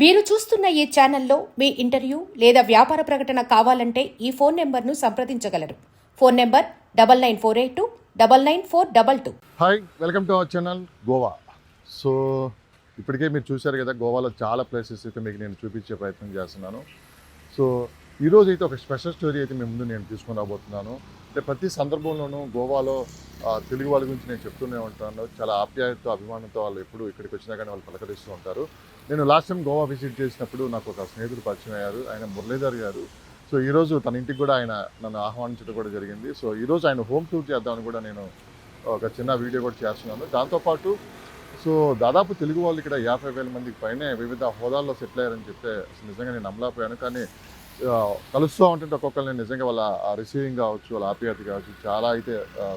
మీరు చూస్తున్న ఈ ఛానల్లో మీ ఇంటర్వ్యూ లేదా వ్యాపార ప్రకటన కావాలంటే ఈ ఫోన్ నెంబర్ను సంప్రదించగలరు. Phone number 9948299422. Hi, welcome to our channel Goa. So ఇప్పటికే మీరు చూశారు కదా, గోవాలో చాలా ప్లేసెస్ అయితే మీకు నేను చూపించే ప్రయత్నం చేస్తున్నాను. సో ఈరోజు అయితే ఒక స్పెషల్ స్టోరీ అయితే మీ ముందు నేను తీసుకొని రాబోతున్నాను. అంటే ప్రతి సందర్భంలోనూ గోవాలో తెలుగు వాళ్ళ గురించి నేను చెప్తూనే ఉంటాను. చాలా ఆప్యాయతతో అభిమానంతో వాళ్ళు ఎప్పుడు ఇక్కడికి వచ్చినా కానీ వాళ్ళు పలకరిస్తూ ఉంటారు. నేను లాస్ట్ టైం గోవా విజిట్ చేసినప్పుడు నాకు ఒక స్నేహితుడు పరిచయం అయ్యారు, ఆయన మురళీధర్ గారు. సో ఈరోజు తన ఇంటికి కూడా ఆయన నన్ను ఆహ్వానించడం కూడా జరిగింది. సో ఈరోజు ఆయన హోమ్ టూర్ చేద్దామని కూడా నేను ఒక చిన్న వీడియో కూడా చేస్తున్నాను. దాంతోపాటు సో దాదాపు తెలుగు వాళ్ళు ఇక్కడ 50,000 మందికి పైనే వివిధ హోదాల్లో సెటిల్ అయ్యారని చెప్తే నిజంగా నేను నమ్మలేకపోయాను. కానీ కలుస్తూ ఉంటుంటే ఒక్కొక్కరిని నిజంగా వాళ్ళ రిసీవింగ్ కావచ్చు, వాళ్ళ ఆప్యాయత కావచ్చు, చాలా అయితే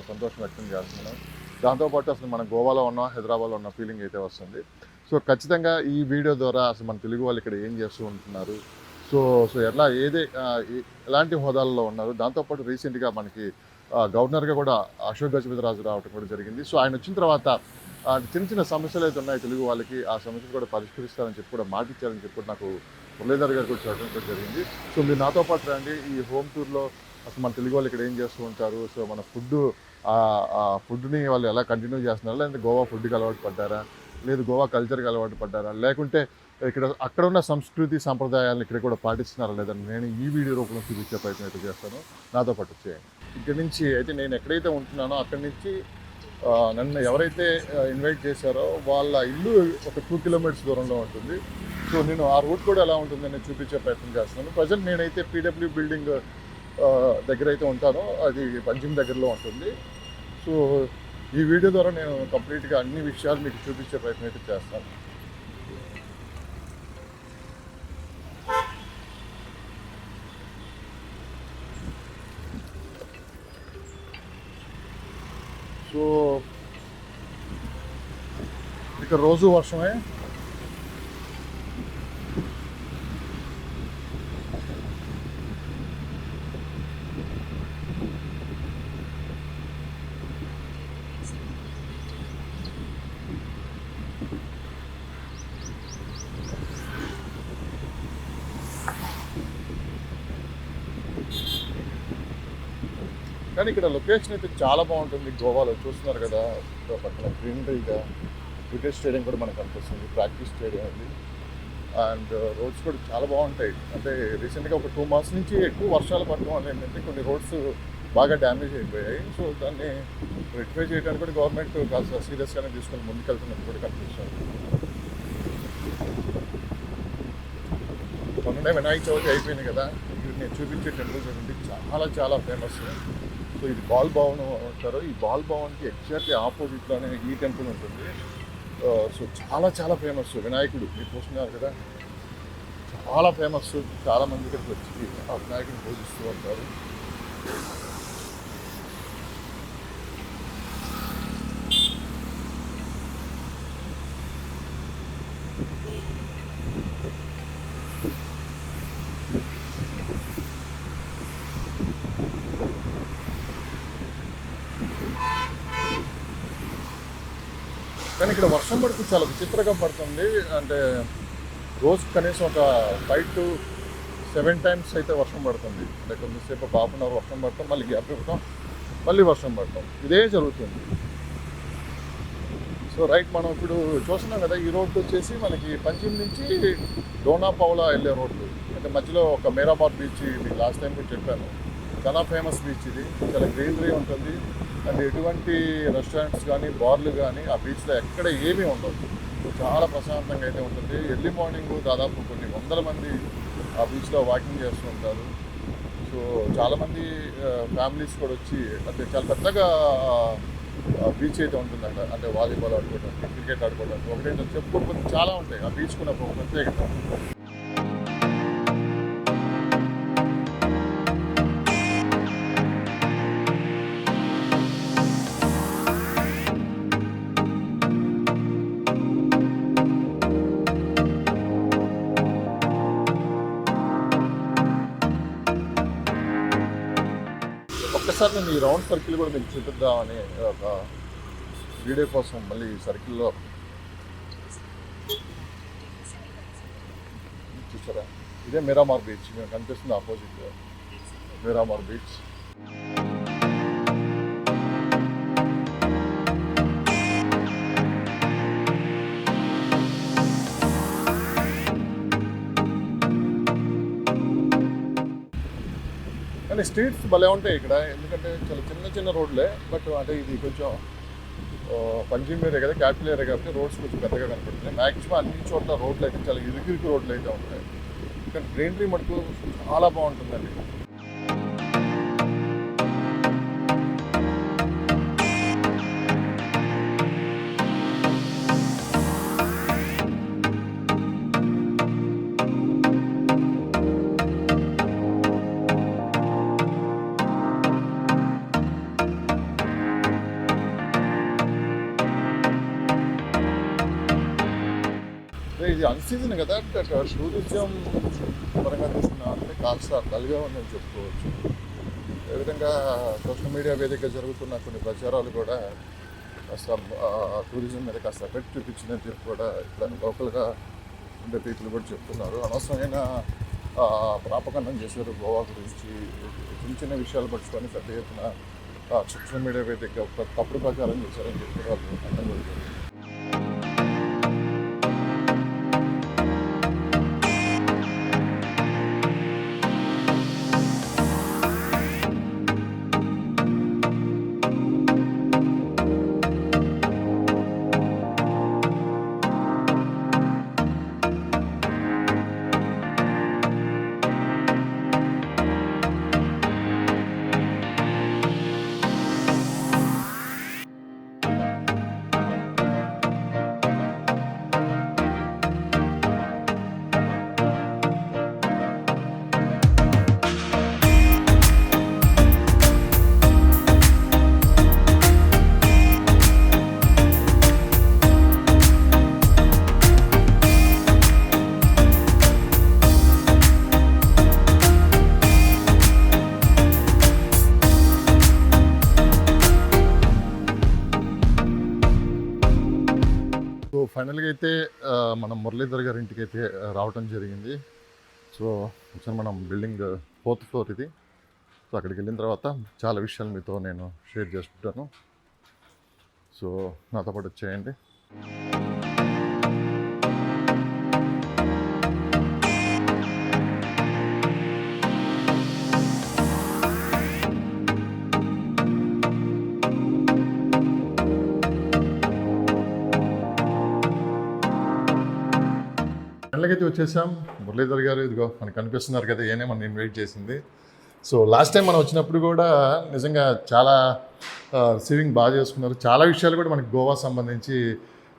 సంతోషం వ్యక్తం చేస్తున్నాను. దాంతోపాటు అసలు మన గోవాలో ఉన్న హైదరాబాద్లో ఉన్న ఫీలింగ్ అయితే వస్తుంది. సో ఖచ్చితంగా ఈ వీడియో ద్వారా అసలు మన తెలుగు వాళ్ళు ఇక్కడ ఏం చేస్తూ ఉంటున్నారు, సో ఎలాంటి హోదాల్లో ఉన్నారు. దాంతోపాటు రీసెంట్గా మనకి గవర్నర్గా కూడా అశోక్ గజపతిరాజు రావడం కూడా జరిగింది. సో ఆయన వచ్చిన తర్వాత చిన్న చిన్న సమస్యలు అయితే ఉన్నాయి తెలుగు వాళ్ళకి, ఆ సమస్యలు కూడా పరిష్కరిస్తారని చెప్పి కూడా మాట ఇచ్చారని చెప్పి కూడా నాకు మురళీధర్ గారు కూడా చెప్పడం కూడా జరిగింది. సో మీరు నాతో పాటు రండి. ఈ హోమ్ టూర్లో అసలు మన తెలుగు వాళ్ళు ఇక్కడ ఏం చేస్తూ ఉంటారు, సో మన ఫుడ్ని వాళ్ళు ఎలా కంటిన్యూ చేస్తున్నారు, లేదంటే గోవా ఫుడ్కి అలవాటు పడ్డారా, లేదు గోవా కల్చర్కి అలవాటు పడ్డారా, లేకుంటే అక్కడ ఉన్న సంస్కృతి సాంప్రదాయాలను ఇక్కడ కూడా పాటిస్తున్నారా లేదని నేను ఈ వీడియో రూపంలో చూపించే ప్రయత్నం అయితే చేస్తాను. నాతో పాటు చేయండి. ఇక్కడి నుంచి అయితే నేను ఎక్కడైతే ఉంటున్నానో అక్కడి నుంచి నన్ను ఎవరైతే ఇన్వైట్ చేశారో వాళ్ళ ఇల్లు ఒక 2 కిలోమీటర్స్ దూరంలో ఉంటుంది. సో నేను ఆ రూట్ కూడా ఎలా ఉంటుందని చూపించే ప్రయత్నం చేస్తున్నాను. ప్రజెంట్ నేనైతే పీడబ్ల్యూ బిల్డింగ్ దగ్గర అయితే ఉంటానో, అది పంజిమ్ దగ్గరలో ఉంటుంది. సో ఈ వీడియో ద్వారా నేను కంప్లీట్గా అన్ని విషయాలు మీకు చూపించే ప్రయత్నం అయితే చేస్తాను. సో ఇక్కడ రోజు వర్షమే. కానీ ఇక్కడ లొకేషన్ అయితే చాలా బాగుంటుంది. గోవాలో చూస్తున్నారు కదా, పక్కన గ్రీనరీగా క్రికెట్ స్టేడియం కూడా మనకు అనిపిస్తుంది, ప్రాక్టీస్ స్టేడియం అది. అండ్ రోడ్స్ కూడా చాలా బాగుంటాయి. అంటే రీసెంట్గా ఒక 2 months నుంచి ఎక్కువ వర్షాలు పడటం వల్ల ఏంటంటే కొన్ని రోడ్స్ బాగా డ్యామేజ్ అయిపోయాయి. సో దాన్ని రెక్టిఫై చేయడానికి కూడా గవర్నమెంట్ కాస్త సీరియస్గానే తీసుకొని ముందుకెళ్తున్నట్టు కూడా కనిపిస్తుంది. మొన్ననే వినాయక చవితి అయిపోయింది కదా, ఇది నేను చూపించే టెంపుల్స్ ఏంటంటే చాలా ఫేమస్. సో ఇది బాల్ భవన్ అంటారు. ఈ బాల్ భవన్కి ఎగ్జాక్ట్లీ ఆపోజిట్లోనే ఈ టెంపుల్ ఉంటుంది. సో చాలా ఫేమస్ వినాయకుడు, మీరు చూస్తున్నారు కదా, చాలా ఫేమస్. చాలామంది ఇక్కడికి వచ్చి ఆ వినాయకుడిని పూజిస్తూ ఉంటారు. కానీ ఇక్కడ వర్షం పడుతుంది, చాలా విచిత్రంగా పడుతుంది. అంటే రోజు కనీసం ఒక 5 to 7 times అయితే వర్షం పడుతుంది. అంటే కొంతసేపు ఒక 1/2 hour వర్షం పడతాం, మళ్ళీ గ్యాప్ ఇవ్వటం, మళ్ళీ వర్షం పడతాం, ఇదే జరుగుతుంది. సో రైట్, మనం ఇప్పుడు చూస్తున్నాం కదా, ఈ రోడ్డు వచ్చేసి మనకి పంజిమ్ నుంచి డోనా పౌలా వెళ్ళే రోడ్డు. అంటే మధ్యలో ఒక మేరాబాద్ బీచ్, ఇది లాస్ట్ టైం కూడా చెప్పాను, చాలా ఫేమస్ బీచ్ ఇది. చాలా గ్రీనరీ ఉంటుంది. అండ్ ఎటువంటి రెస్టారెంట్స్ కానీ బార్లు కానీ ఆ బీచ్లో ఎక్కడ ఏమీ ఉండవు. చాలా ప్రశాంతంగా అయితే ఉంటుంది. ఎర్లీ మార్నింగ్ దాదాపు కొన్ని 100 మంది ఆ బీచ్లో వాకింగ్ చేస్తూ ఉంటారు. సో చాలామంది ఫ్యామిలీస్ కూడా వచ్చి, అంటే చాలా పెద్దగా బీచ్ అయితే ఉంటుందంట. అంటే వాలీబాల్ ఆడుకోవడానికి, క్రికెట్ ఆడుకోవడానికి, ఒకటేంటో చెప్పుకోకపోతే చాలా ఉంటాయి ఆ బీచ్ కూడా ఒక ప్రత్యేకత. ఒక్కసారి నేను ఈ రౌండ్ సర్కిల్ కూడా మీకు చూపిద్దామని ఒక వీడియో కోసం మళ్ళీ ఈ సర్కిల్లో చూసారా, ఇదే మిరామార్ బీచ్, మేము కనిపిస్తుంది ఆపోజిట్ మిరామార్ బీచ్. కానీ స్ట్రీట్స్ భలే ఉంటాయి ఇక్కడ, ఎందుకంటే చాలా చిన్న చిన్న రోడ్లే, బట్ అంటే ఇది కొంచెం పంజిమ్ ఏరియా కదా, క్యాపిటల్ ఏరియా కాబట్టి రోడ్స్ కొంచెం పెద్దగా కనపడుతున్నాయి. మ్యాక్సిమం అన్ని చోట్ల రోడ్లు అయితే చాలా ఇరుకు రోడ్లు అయితే ఉంటాయి. కానీ గ్రీనరీ మటుకు చాలా బాగుంటుందండి. ఇది అన్సీజన్ కదా, టూరిజం పరంగా తీసుకున్నా అంటే కాస్త డల్గా ఉందని చెప్పుకోవచ్చు. అదేవిధంగా సోషల్ మీడియా వేదికగా జరుగుతున్న కొన్ని ప్రచారాలు కూడా కాస్త టూరిజం మీద కాస్త ఎఫెక్ట్ చూపించిందని చెప్పి కూడా ఇక్కడ లోకల్గా ఉండే పీపుల్ కూడా చెప్తున్నారు. అనవసరమైన ప్రాపకండం చేశారు గోవా గురించి, చిన్న చిన్న విషయాలు పట్టుకొని పెద్ద ఎత్తున సోషల్ మీడియా వేదికగా తప్పుడు ప్రచారం చేశారని చెప్పి వాళ్ళు అర్థం జరుగుతుంది. ఫైనల్గా అయితే మనం మురళీధర్ గారి ఇంటికి అయితే రావటం జరిగింది. సో ఒకసారి మనం బిల్డింగ్ 4th ఫ్లోర్ ఇది. సో అక్కడికి వెళ్ళిన తర్వాత చాలా విషయాలు మీతో నేను షేర్ చేసుకుంటాను. సో నాతో పాటు వచ్చేయండి. ఫైనల్గా వచ్చేసాం. మురళీధర్ గారు ఇదిగో మనకు కనిపిస్తున్నారు కదా, ఏనే మనం ఇన్వైట్ చేసింది. సో లాస్ట్ టైం మనం వచ్చినప్పుడు కూడా నిజంగా చాలా రిసీవింగ్ బాగా చేసుకున్నారు. చాలా విషయాలు కూడా మనకి గోవా సంబంధించి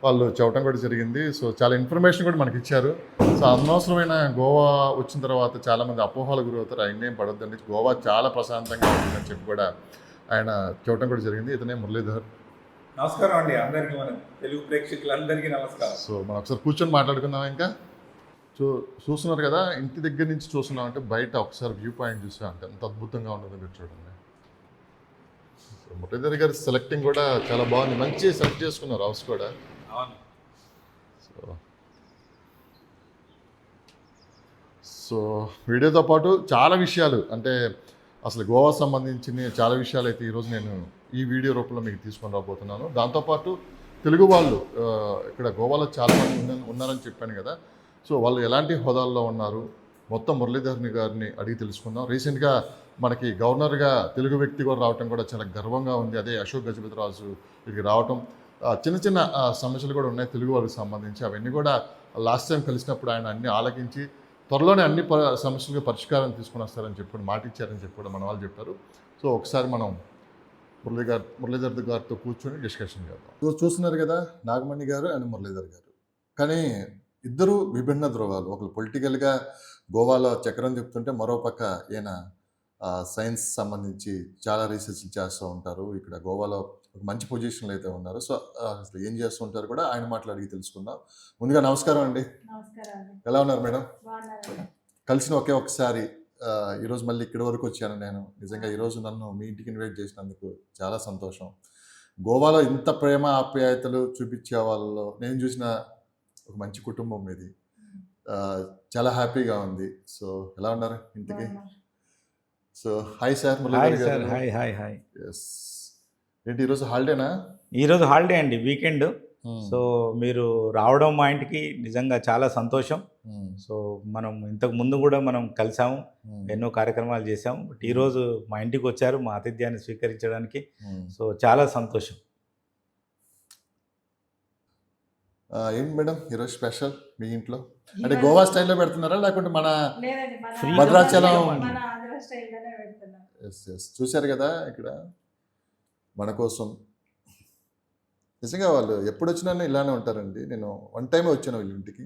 వాళ్ళు చెప్పడం కూడా జరిగింది. సో చాలా ఇన్ఫర్మేషన్ కూడా మనకి ఇచ్చారు. సో అనవసరమైన గోవా వచ్చిన తర్వాత చాలామంది అపోహలు గురవుతారు, అయినేం పడొద్దండి, గోవా చాలా ప్రశాంతంగా ఉంటుందని చెప్పి కూడా ఆయన చెప్పడం కూడా జరిగింది. ఇతనే మురళీధర్. నమస్కారం అండి అందరికీ, మన తెలుగు ప్రేక్షకులందరికీ నమస్కారం. సో మనం ఒకసారి కూర్చొని మాట్లాడుకుందాం. ఇంకా చూస్తున్నారు కదా, ఇంటి దగ్గర నుంచి చూస్తున్నాం అంటే బయట ఒకసారి వ్యూ పాయింట్ చూసా అంటే ఎంత అద్భుతంగా ఉండదు మీరు చూడండి. సో మురళీధర్ గారి సెలెక్టింగ్ కూడా చాలా బాగుంది, మంచి సెలెక్ట్ చేసుకున్నారు హౌస్ కూడా. సో వీడియోతో పాటు చాలా విషయాలు అంటే అసలు గోవా సంబంధించిన చాలా విషయాలు అయితే ఈరోజు నేను ఈ వీడియో రూపంలో మీకు తీసుకొని రాబోతున్నాను. దాంతోపాటు తెలుగు వాళ్ళు ఇక్కడ గోవాలో చాలా మంది ఉన్నారని చెప్పాను కదా. సో వాళ్ళు ఎలాంటి హోదాల్లో ఉన్నారు మొత్తం మురళీధర్ గారిని అడిగి తెలుసుకుందాం. రీసెంట్గా మనకి గవర్నర్గా తెలుగు వ్యక్తి కూడా రావటం కూడా చాలా గర్వంగా ఉంది. అదే అశోక్ గజపతిరాజు ఇక్కడికి రావటం. చిన్న చిన్న సమస్యలు కూడా ఉన్నాయి తెలుగు వాళ్ళకి సంబంధించి, అవన్నీ కూడా లాస్ట్ టైం కలిసినప్పుడు ఆయన అన్ని ఆలకించి త్వరలోనే అన్ని సమస్యలకు పరిష్కారం తీసుకుని వస్తారని చెప్పి మాట ఇచ్చారని చెప్పి కూడా మన వాళ్ళు చెప్పారు. సో ఒకసారి మనం మురళీధర్ గారితో కూర్చొని డిస్కషన్ చేద్దాం. చూస్తున్నారు కదా, నాగమణి గారు అండ్ మురళీధర్ గారు, కానీ ఇద్దరు విభిన్న ధ్రువాలు. ఒకరు పొలిటికల్గా గోవాలో చక్రం చెప్తుంటే, మరోపక్క ఈయన సైన్స్ సంబంధించి చాలా రీసెర్చ్ చేస్తూ ఉంటారు. ఇక్కడ గోవాలో ఒక మంచి పొజిషన్లో అయితే ఉన్నారు. సో అసలు ఏం చేస్తూ ఉంటారు కూడా ఆయన మాట్లాడి తెలుసుకుందాం. ముందుగా నమస్కారం అండి. ఎలా ఉన్నారు మేడం? కలిసిన ఒకసారి ఈరోజు మళ్ళీ ఇక్కడి వరకు వచ్చాను నేను. నిజంగా ఈరోజు నన్ను మీ ఇంటికి ఇన్వైట్ చేసినందుకు చాలా సంతోషం. గోవాలో ఇంత ప్రేమ ఆప్యాయతలు చూపించే వాళ్ళలో నేను చూసిన ఒక మంచి కుటుంబం ఇది. ఆ, చాలా హ్యాపీగా ఉంది. సో ఎలా ఉన్నారు ఇంటికి? So hi sir hi Muralidhar sir, garu. Hi hi hi. Yes, ఏంటి ఈరోజు హాలిడేనా? ఈరోజు హాలిడే అండి, వీకెండ్. సో మీరు రావడం మా ఇంటికి నిజంగా చాలా సంతోషం. సో మనం ఇంతకు ముందు కూడా మనం కలిసాము, ఎన్నో కార్యక్రమాలు చేసాము. బట్ ఈరోజు మా ఇంటికి వచ్చారు మా ఆతిథ్యాన్ని స్వీకరించడానికి. సో చాలా సంతోషం. ఏంటి మేడం ఈరోజు స్పెషల్ మీ ఇంట్లో? అంటే గోవా స్టైల్లో పెడుతున్నారా లేకుంటే మన లేదండి, మన Free భద్రాచలం. మన ఆంధ్ర స్టైల్లోనే పెడుతున్నాం. ఎస్ ఎస్ చూశారు కదా ఇక్కడ మన కోసం. నిజంగా వాళ్ళు ఎప్పుడు వచ్చినా ఇలానే ఉంటారండి. నేను వన్ టైమే వచ్చాను వీళ్ళ ఇంటికి.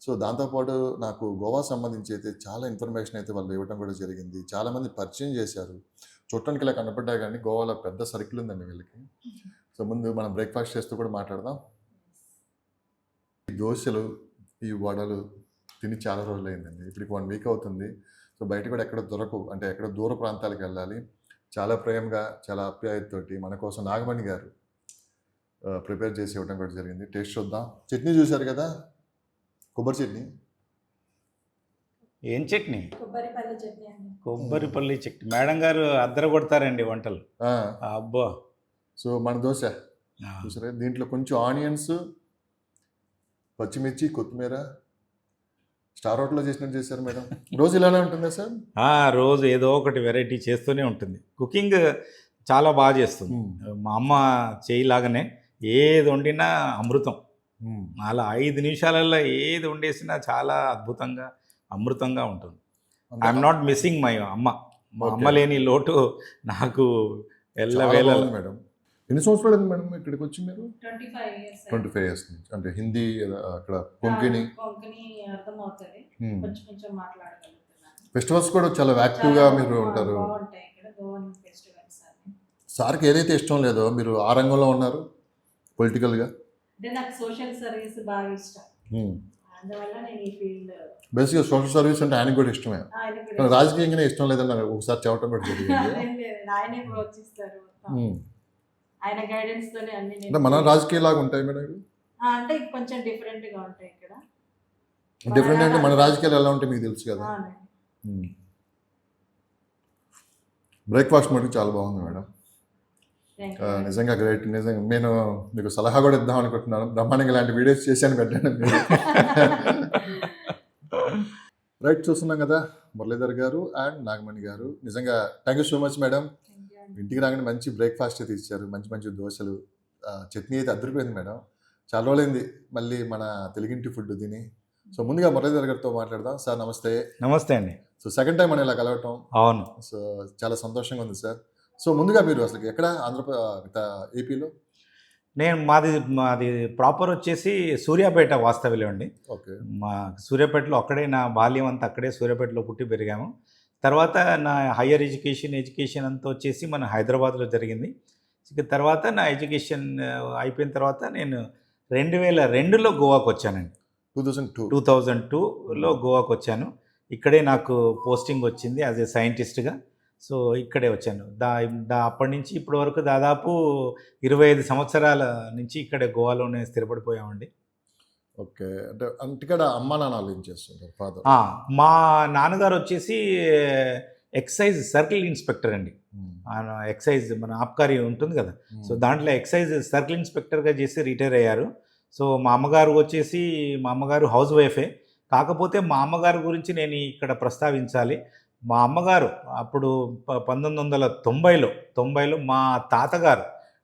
సో దాంతోపాటు నాకు గోవా సంబంధించి అయితే చాలా ఇన్ఫర్మేషన్ అయితే వాళ్ళు ఇవ్వడం కూడా జరిగింది. చాలామంది పరిచయం చేశారు. చూడటానికి ఇలా కనపడ్డా కానీ గోవాలో పెద్ద సర్కిల్ ఉందండి వీళ్ళకి. సో ముందు మనం బ్రేక్ఫాస్ట్ చేస్తూ కూడా మాట్లాడదాం. ఈ దోశలు, ఈ వడలు తిని చాలా రోజులు అయిందండి. ఇప్పటికి 1 వీక్ అవుతుంది. సో బయట కూడా ఎక్కడ దొరకవు, అంటే ఎక్కడ దూర ప్రాంతాలకు వెళ్ళాలి. చాలా ప్రేమగా, చాలా ఆప్యాయతతోటి మన కోసం నాగమణి గారు ప్రిపేర్ చేసి ఇవ్వడం కూడా జరిగింది. టేస్ట్ చూద్దాం. చట్నీ చూశారు కదా, కొబ్బరి చట్నీ. ఏం చట్నీ? కొబ్బరిపల్లి చట్నీ అండి. కొబ్బరిపల్లి చట్నీ. మేడం గారు అద్దర కొడతారండి వంటలు. ఆ, అబ్బా. సో మన దోశ ఆ. చూసారా, దీంట్లో కొంచెం ఆనియన్స్, పచ్చిమిర్చి, కొత్తిమీర స్టార్ హోటల్లో చేసినట్టు చేశారు మేడం. రోజు ఇలానే ఉంటుందా సార్? రోజు ఏదో ఒకటి వెరైటీ చేస్తూనే ఉంటుంది. కుకింగ్ చాలా బాగా చేస్తుంది. మా అమ్మ చేయలాగానే ఏది వండినా అమృతం. అలా 5 నిమిషాలలో ఏది వండేసినా చాలా అద్భుతంగా అమృతంగా ఉంటుంది. ఐఎమ్ నాట్ మిస్సింగ్ మై అమ్మ. మా అమ్మ లేని లోటు నాకు చాలా ఎల్లవేళ. బాగుంది మేడం. ఎన్ని సంవత్సరాలు అయింది మేడం ఇక్కడికి వచ్చి మీరు? 25 years. 25 years నుంచి. అంటే హిందీ అక్కడ కొంకణి కొంకణి అర్థమవుతుంది, కొంచెం కొంచెం మాట్లాడగలుగుతున్నాను. ఫెస్టివల్స్ కూడా చాలా యాక్టివ్గా చాలా మీరు ఉంటారు. బాగుంటాయి ఇక్కడ గోవన్ ఫెస్టివల్స్ అన్ని. సార్కి ఏదైతే ఇష్టం లేదో మీరు ఆ రంగంలో ఉన్నారు పొలిటికల్గా. అంటే నాకు సోషల్ సర్వీస్ బాగా ఇష్టం, అందువల్ల నేను ఈ ఫీల్డ్. బేసిక్గా సోషల్ సర్వీస్ అంటే ఆయనకు కూడా ఇష్టమే. ఆయన కానీ రాజకీయంగానే ఇష్టం లేదని నాకు ఒకసారి చెప్పడం కూడా జరిగింది. ఆయనే ప్రోత్సహిస్తారు మొత్తం. ఆయన గైడెన్స్ తోనే అన్ని నేను. అంటే మన రాజకీయాలాగా ఉంటాయి మేడం ఇవి? అంటే కొంచెం డిఫరెంట్ గా ఉంటాయి ఇక్కడ. డిఫరెంట్ అంటే మన రాజకీయాలు ఎలా ఉంటాయి మీకు తెలుసు కదా. అవునండి. బ్రేక్ఫాస్ట్ మటుకు చాలా బాగుంది మేడం. Thank you. నిజంగా గ్రేట్. నిజంగా నేను మీకు సలహా కూడా ఇద్దాం అనుకుంటున్నాను. బ్రహ్మాండంగా ఇలాంటి వీడియోస్ చేశాను పెట్టండి మీరు. రైట్, చూస్తున్నాం కదా మురళీధర్ గారు అండ్ నాగమణి గారు. నిజంగా thank you so much madam. Thank you అండి. ఇంటికి రాగానే మంచి బ్రేక్ఫాస్ట్ అయితే ఇచ్చారు, మంచి మంచి దోశలు, చట్నీ అయితే అదిరిపోయింది మేడం. చాలా రోజులైంది మళ్ళీ మన తెలుగింటి ఫుడ్ తిని. సో ముందుగా మురళీధర్ గారితో మాట్లాడదాం. సార్ నమస్తే. నమస్తే అండి. సో సెకండ్ టైం మనం ఇలా కలవటం, అవును. సో చాలా సంతోషంగా ఉంది సార్. సో ముందుగా మీరు అసలు ఎక్కడ ఏపీలో? మాది ప్రాపర్ వచ్చేసి సూర్యాపేట వాస్తవ్యం అండి. ఓకే. మా సూర్యాపేటలో అక్కడే నా బాల్యం అంతా అక్కడే సూర్యాపేటలో పుట్టి పెరిగాము. తర్వాత నా హయ్యర్ ఎడ్యుకేషన్ అంతా వచ్చేసి మన హైదరాబాద్లో జరిగింది. ఇక తర్వాత నా ఎడ్యుకేషన్ అయిపోయిన తర్వాత నేను 2002లో గోవాకు వచ్చానండి. 2002లో గోవాకు వచ్చాను. ఇక్కడే నాకు పోస్టింగ్ వచ్చింది యాజ్ ఏ సైంటిస్ట్గా. సో ఇక్కడే వచ్చాను. అప్పటి నుంచి ఇప్పటి వరకు దాదాపు 25 సంవత్సరాల నుంచి ఇక్కడే గోవాలోనే స్థిరపడిపోయామండి. ఓకే. అంటే ఇక్కడ అమ్మా నాన్నలు ఏం చేస్తుంటారు? ఫాదర్? మా నాన్నగారు వచ్చేసి ఎక్సైజ్ సర్కిల్ ఇన్స్పెక్టర్ అండి. ఆయన ఎక్సైజ్ మన ఆబ్కారీ ఉంటుంది కదా, సో దాంట్లో ఎక్సైజ్ సర్కిల్ ఇన్స్పెక్టర్గా చేసి రిటైర్ అయ్యారు. సో మా అమ్మగారు హౌస్ వైఫే. కాకపోతే మా అమ్మగారి గురించి నేను ఇక్కడ ప్రస్తావించాలి. మా అమ్మగారు అప్పుడు 1990లో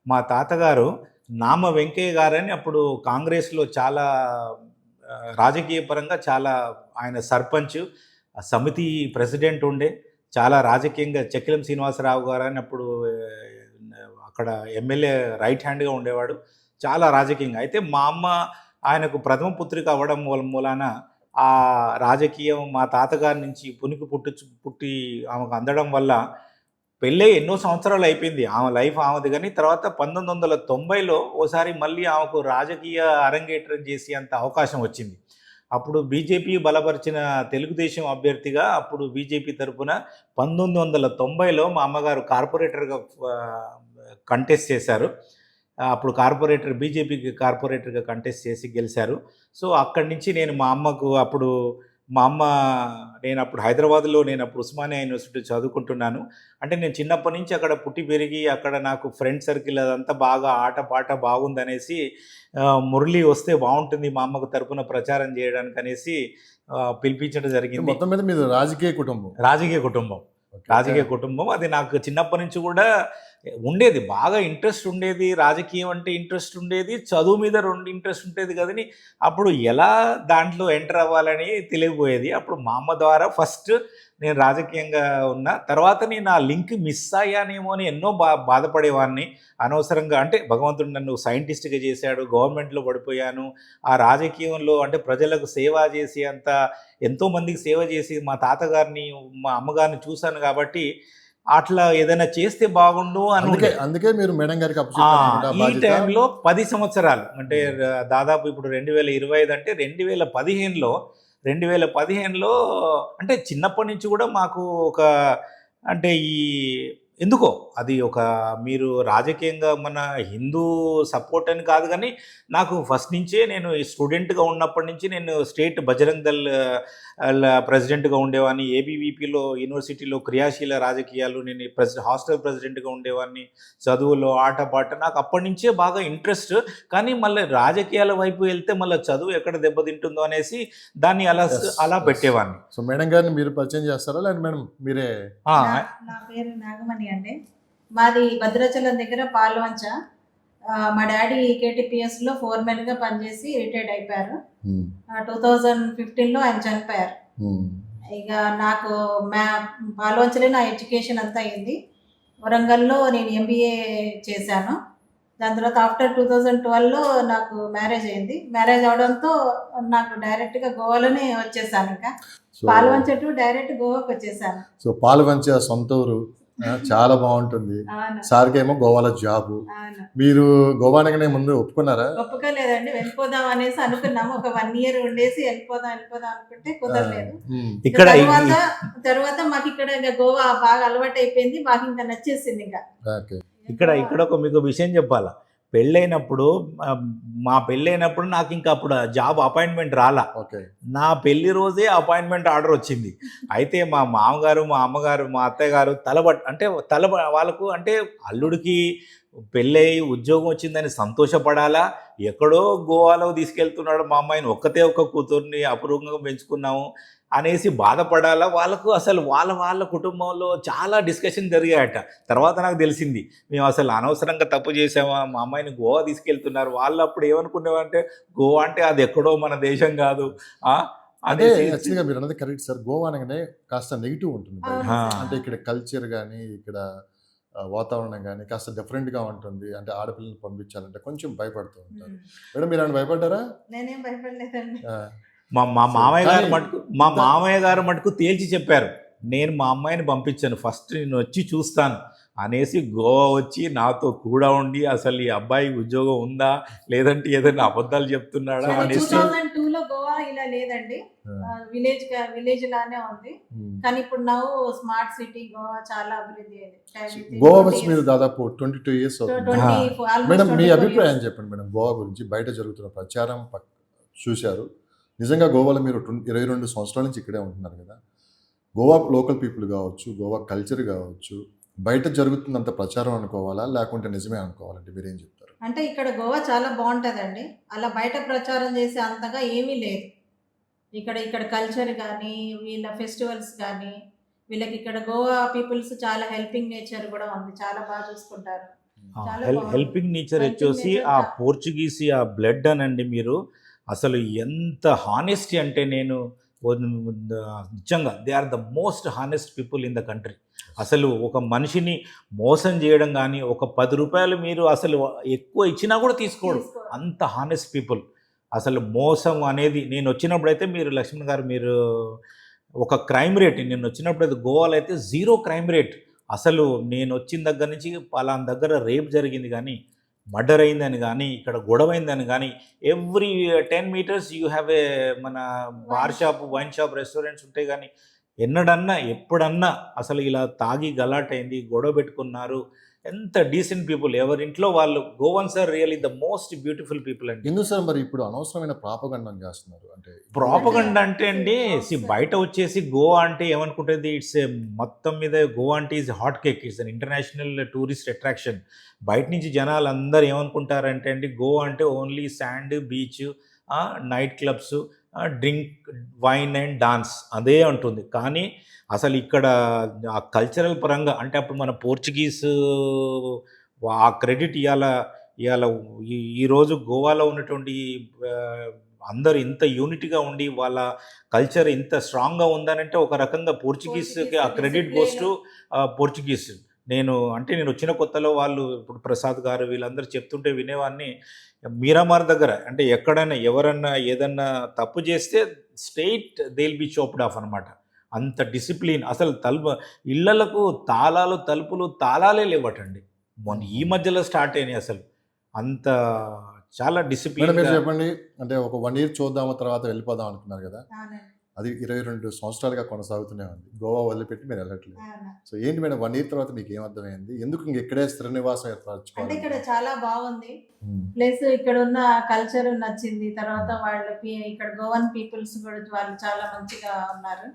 మా తాతగారు నామ వెంకయ్య గారని అప్పుడు కాంగ్రెస్లో చాలా రాజకీయ పరంగా చాలా ఆయన సర్పంచ్, సమితి ప్రెసిడెంట్ ఉండే, చాలా రాజకీయంగా చెక్కిలం శ్రీనివాసరావు గారు అని అప్పుడు అక్కడ ఎమ్మెల్యే రైట్ హ్యాండ్గా ఉండేవాడు, చాలా రాజకీయంగా. అయితే మా అమ్మ ఆయనకు ప్రథమ పుత్రిక అవ్వడం మూలాన ఆ రాజకీయం మా తాతగారి నుంచి పుట్టి ఆమెకు అందడం వల్ల పెళ్ళై ఎన్నో సంవత్సరాలు అయిపోయింది ఆమె లైఫ్ ఆమెది. కానీ తర్వాత 1990లో ఓసారి మళ్ళీ ఆమెకు రాజకీయ అరంగేట్రం చేసి అంత అవకాశం వచ్చింది. అప్పుడు బీజేపీ బలపరిచిన తెలుగుదేశం అభ్యర్థిగా అప్పుడు బీజేపీ తరఫున 1990లో మా అమ్మగారు కార్పొరేటర్గా కంటెస్ట్ చేశారు. అప్పుడు కార్పొరేటర్ బీజేపీకి కార్పొరేటర్గా కంటెస్ట్ చేసి గెలిచారు. సో అక్కడి నుంచి నేను మా అమ్మకు అప్పుడు మా అమ్మ నేను అప్పుడు హైదరాబాద్లో నేను అప్పుడు ఉస్మానియా యూనివర్సిటీ చదువుకుంటున్నాను. అంటే నేను చిన్నప్పటి నుంచి అక్కడ పుట్టి పెరిగి అక్కడ నాకు ఫ్రెండ్ సర్కిల్ అదంతా బాగా ఆట పాట బాగుందనేసి మురళి వస్తే బాగుంటుంది మా అమ్మకు తరపున ప్రచారం చేయడానికి అనేసి పిలిపించడం జరిగింది. మొత్తం మీద మీరు రాజకీయ కుటుంబం. రాజకీయ కుటుంబం అది నాకు చిన్నప్పటి నుంచి కూడా ఉండేది, బాగా ఇంట్రెస్ట్ ఉండేది. రాజకీయం అంటే ఇంట్రెస్ట్ ఉండేది, చదువు మీద ఇంట్రెస్ట్ ఉండేది కదని అప్పుడు ఎలా దాంట్లో ఎంటర్ అవ్వాలని తెలియకపోయేది. అప్పుడు మా అమ్మ ద్వారా ఫస్ట్ నేను రాజకీయంగా ఉన్నా. తర్వాత నేను ఆ లింక్ మిస్ అయ్యానేమో అని ఎన్నో బాధపడేవాడిని అనవసరంగా. అంటే భగవంతుడు నన్ను సైంటిస్ట్గా చేశాడు, గవర్నమెంట్లో పడిపోయాను. ఆ రాజకీయంలో అంటే ప్రజలకు సేవ చేసి అంత ఎంతోమందికి సేవ చేసి మా తాతగారిని మా అమ్మగారిని చూశాను కాబట్టి అట్లా ఏదైనా చేస్తే బాగుండు అని. అందుకే మీరు మేడం గారికి ఈ టైంలో 10 సంవత్సరాలు అంటే దాదాపు ఇప్పుడు 2025 అంటే 2015లో అంటే చిన్నప్పటి నుంచి కూడా మాకు ఒక అంటే ఈ ఎందుకో అది ఒక మీరు రాజకీయంగా మన హిందూ సపోర్ట్ అని కాదు కానీ నాకు ఫస్ట్ నుంచే నేను స్టూడెంట్గా ఉన్నప్పటి నుంచి నేను స్టేట్ బజరంగ్ దళ్ ప్రెసిడెంట్గా ఉండేవాడిని. ఏబీవీపీలో యూనివర్సిటీలో క్రియాశీల రాజకీయాలు నేను హాస్టల్ ప్రెసిడెంట్గా ఉండేవాడిని. చదువులో ఆటపాట నాకు అప్పటి నుంచే బాగా ఇంట్రెస్ట్. కానీ మళ్ళీ రాజకీయాల వైపు వెళ్తే మళ్ళీ చదువు ఎక్కడ దెబ్బతింటుందో అనేసి దాన్ని అలా పెట్టేవాడిని. సో మేడం గారిని మీరు పరిచయం చేస్తారా లేదా మేడం మీరే? నా పేరు నాగమణి అండి. మాది భద్రాచలం దగ్గర పాల్వంచ. మా డాడీ కేటీపీఎస్లో ఫోర్మెన్గా పనిచేసి రిటైర్డ్ అయిపోయారు. 2015లో ఆయన చనిపోయారు. ఇక నాకు పాల్వంచలే నా ఎడ్యుకేషన్ అంతా అయింది. వరంగల్లో నేను ఎంబీఏ చేశాను. దాని తర్వాత ఆఫ్టర్ 2012లో నాకు మ్యారేజ్ అయింది. మ్యారేజ్ అవడంతో నాకు డైరెక్ట్గా గోవాలోనే వచ్చేసాను. ఇంకా పాల్వంచ టు డైరెక్ట్ గోవాకి వచ్చేసాను. సో పాల్వంచ సొంత ఊరు, చాలా బాగుంటుంది. సార్కి ఏమో గోవాలో జాబు. మీరు గోవా అనగానే ముందు ఒప్పుకున్నారా? ఒప్పుకోలేదండి, వెళ్ళిపోదాం అనేసి అనుకున్నాము. ఒక 1 year ఉండేసి వెళ్ళిపోదాం అనుకుంటే కుదరలేదు. తర్వాత మాకు ఇక్కడ గోవా బాగా అలవాటు అయిపోయింది, మాకు ఇంకా నచ్చేసింది. ఇక్కడ ఒక మీకు విషయం చెప్పాలా, మా పెళ్ళైనప్పుడు నాకు ఇంకా అప్పుడు జాబ్ అపాయింట్మెంట్ రాలా. నా పెళ్లి రోజే అపాయింట్మెంట్ ఆర్డర్ వచ్చింది. అయితే మా మామగారు మా అమ్మగారు మా అత్తయ్య గారు వాళ్ళకు అంటే అల్లుడికి పెళ్ళయి ఉద్యోగం వచ్చిందని సంతోషపడాలా, ఎక్కడో గోవాలో తీసుకెళ్తున్నాడు మా అమ్మాయిని, ఒక్క కూతుర్ని అపూర్వంగా పెంచుకున్నాము అనేసి బాధపడాలా. వాళ్ళకు అసలు వాళ్ళ కుటుంబంలో చాలా డిస్కషన్ జరిగాయట. తర్వాత నాకు తెలిసింది మేము అసలు అనవసరంగా తప్పు చేసామా, మా అమ్మాయిని గోవా తీసుకెళ్తున్నారు. వాళ్ళు అప్పుడు ఏమనుకునేవారంటే గోవా అంటే అది ఎక్కడో మన దేశం కాదు అదే. యాక్చువల్గా మీరు అన్నది కరెక్ట్ సార్. గోవా అనగానే కాస్త నెగిటివ్ ఉంటుంది. అంటే ఇక్కడ కల్చర్ కానీ ఇక్కడ వాతావరణం కానీ కాస్త డిఫరెంట్గా ఉంటుంది. అంటే ఆడపిల్లలు పంపించాలంటే కొంచెం భయపడుతూ ఉంటారు. మేడం మీరు ఏమైనా భయపడ్డారా? నేనేం భయపడలేదండి. మా మామయ్య గారు మటుకు తేల్చి చెప్పారు, నేను మా అమ్మాయిని పంపించాను, ఫస్ట్ నేను వచ్చి చూస్తాను అనేసి గోవా వచ్చి నాతో కూడా ఉండి అసలు ఈ అబ్బాయి ఉద్యోగం ఉందా లేదంటే ఏదైనా అబద్ధాలు చెప్తున్నాడా అనేసి. 2002లో గోవా ఇలా లేదండి, విలేజ్ లానే ఉంది. కానీ ఇప్పుడు స్మార్ట్ సిటీ గోవా చాలా అభివృద్ధి అయింది. గోవా వచ్చి మీరు దాదాపు 22 years అవుతుంది. మేడం మీ అభిప్రాయం చెప్పండి మేడం, గోవా గురించి బయట జరుగుతున్న ప్రచారం చూశారు. నిజంగా గోవాలో మీరు 22 సంవత్సరాల నుంచి ఇక్కడే ఉంటున్నారు కదా. గోవా లోకల్ పీపుల్ కావచ్చు, గోవా కల్చర్ కావచ్చు, బయట జరుగుతున్నంత ప్రచారం అనుకోవాలా లేకుంటే నిజమే అనుకోవాలంటే మీరేం చెప్తారు? అంటే ఇక్కడ గోవా చాలా బాగుంటుందండి. అలా బయట ప్రచారం చేసే అంతగా ఏమీ లేదు. ఇక్కడ కల్చర్ కానీ వీళ్ళ ఫెస్టివల్స్ కానీ వీళ్ళకి ఇక్కడ గోవా పీపుల్స్ చాలా హెల్పింగ్ నేచర్ కూడా ఉంది, చాలా బాగా చూసుకుంటారు. హెల్పింగ్ నేచర్ వచ్చేసి ఆ పోర్చుగీస్ ఆ బ్లడ్ అనండి. మీరు అసలు ఎంత హానెస్టీ అంటే నేను నిజంగా they are the most honest people in the country. అసలు ఒక మనిషిని మోసం చేయడం కానీ ఒక 10 రూపాయలు మీరు అసలు ఎక్కువ ఇచ్చినా కూడా తీసుకోడు, అంత హానెస్ట్ పీపుల్. అసలు మోసం అనేది నేను వచ్చినప్పుడైతే మీరు లక్ష్మణ్ గారు మీరు ఒక క్రైమ్ రేట్ నేను వచ్చినప్పుడైతే గోవాలో అయితే 0 క్రైమ్ రేట్. అసలు నేను వచ్చిన దగ్గర నుంచి పలానా దగ్గర రేప్ జరిగింది కానీ మర్డర్ అయిందని కానీ ఇక్కడ గొడవైందని కానీ every 10 meters you have a మన bar shop wine shop restaurants ఉంటాయి. కానీ ఎప్పుడన్నా అసలు ఇలా తాగి గలాట్ అయింది, గొడవ పెట్టుకున్నారు, ఎంత డీసెంట్ పీపుల్, ఎవరింట్లో వాళ్ళు. Goans are really the most beautiful people అండి. ఎందుకు సార్ మరి ఇప్పుడు అనవసరమైన ప్రాపగండం చేస్తున్నారు అంటే ప్రాపగండ అంటే అండి, బయట వచ్చేసి గోవా అంటే ఏమనుకుంటుంది, ఇట్స్ మొత్తం మీద గోవా అంటే is hot cake, it's an international tourist attraction. బయట నుంచి జనాలు అందరు ఏమనుకుంటారంటే అండి, గోవా అంటే only sand, beach, night clubs, drink, wine and dance అదే ఉంటుంది. కానీ అసలు ఇక్కడ ఆ కల్చరల్ పరంగా అంటే అప్పుడు మన పోర్చుగీస్ ఆ క్రెడిట్ ఇవాళ ఈరోజు గోవాలో ఉన్నటువంటి అందరు ఇంత యూనిటీగా ఉండి వాళ్ళ కల్చర్ ఇంత స్ట్రాంగ్గా ఉందనంటే ఒక రకంగా పోర్చుగీస్కి ఆ క్రెడిట్ గోస్ టు పోర్చుగీస్. నేను వచ్చిన కొత్తలో వాళ్ళు ఇప్పుడు ప్రసాద్ గారు వీళ్ళందరూ చెప్తుంటే వినేవాడిని. మీరామార్ దగ్గర అంటే ఎక్కడైనా ఎవరన్నా ఏదన్నా తప్పు చేస్తే straight they will be chopped off అనమాట. అంత డిసిప్లిన్. అసలు ఇళ్లలకు తలుపులు తాళాలే లేవటండి. మొన్న ఈ మధ్యలో స్టార్ట్ అయినాయి. అసలు అంత చాలా డిసిప్లిన్. మీరు చెప్పండి, అంటే ఒక 1 year చూద్దాము తర్వాత వెళ్ళిపోదాం అనుకున్నారు కదా, అది 22 సంవత్సరాలుగా కొనసాగుతూనే ఉంది. గోవా వదిలిపెట్టి మీరు వెళ్ళట్లేదు. సో ఏంటి మేడం 1 year తర్వాత మీకు ఏమర్థమైంది, ఎందుకు ఇక్కడే స్థిర నివాసం అంటే ఏర్పరచుకోవాలి? ఇక్కడ చాలా బాగుంది ప్లేస్, ఇక్కడ ఉన్న కల్చర్ నచ్చింది. తర్వాత వాళ్ళకి ఇక్కడ గోవన్ పీపుల్స్ కూడా వాళ్ళు చాలా మంచిగా ఉన్నారు.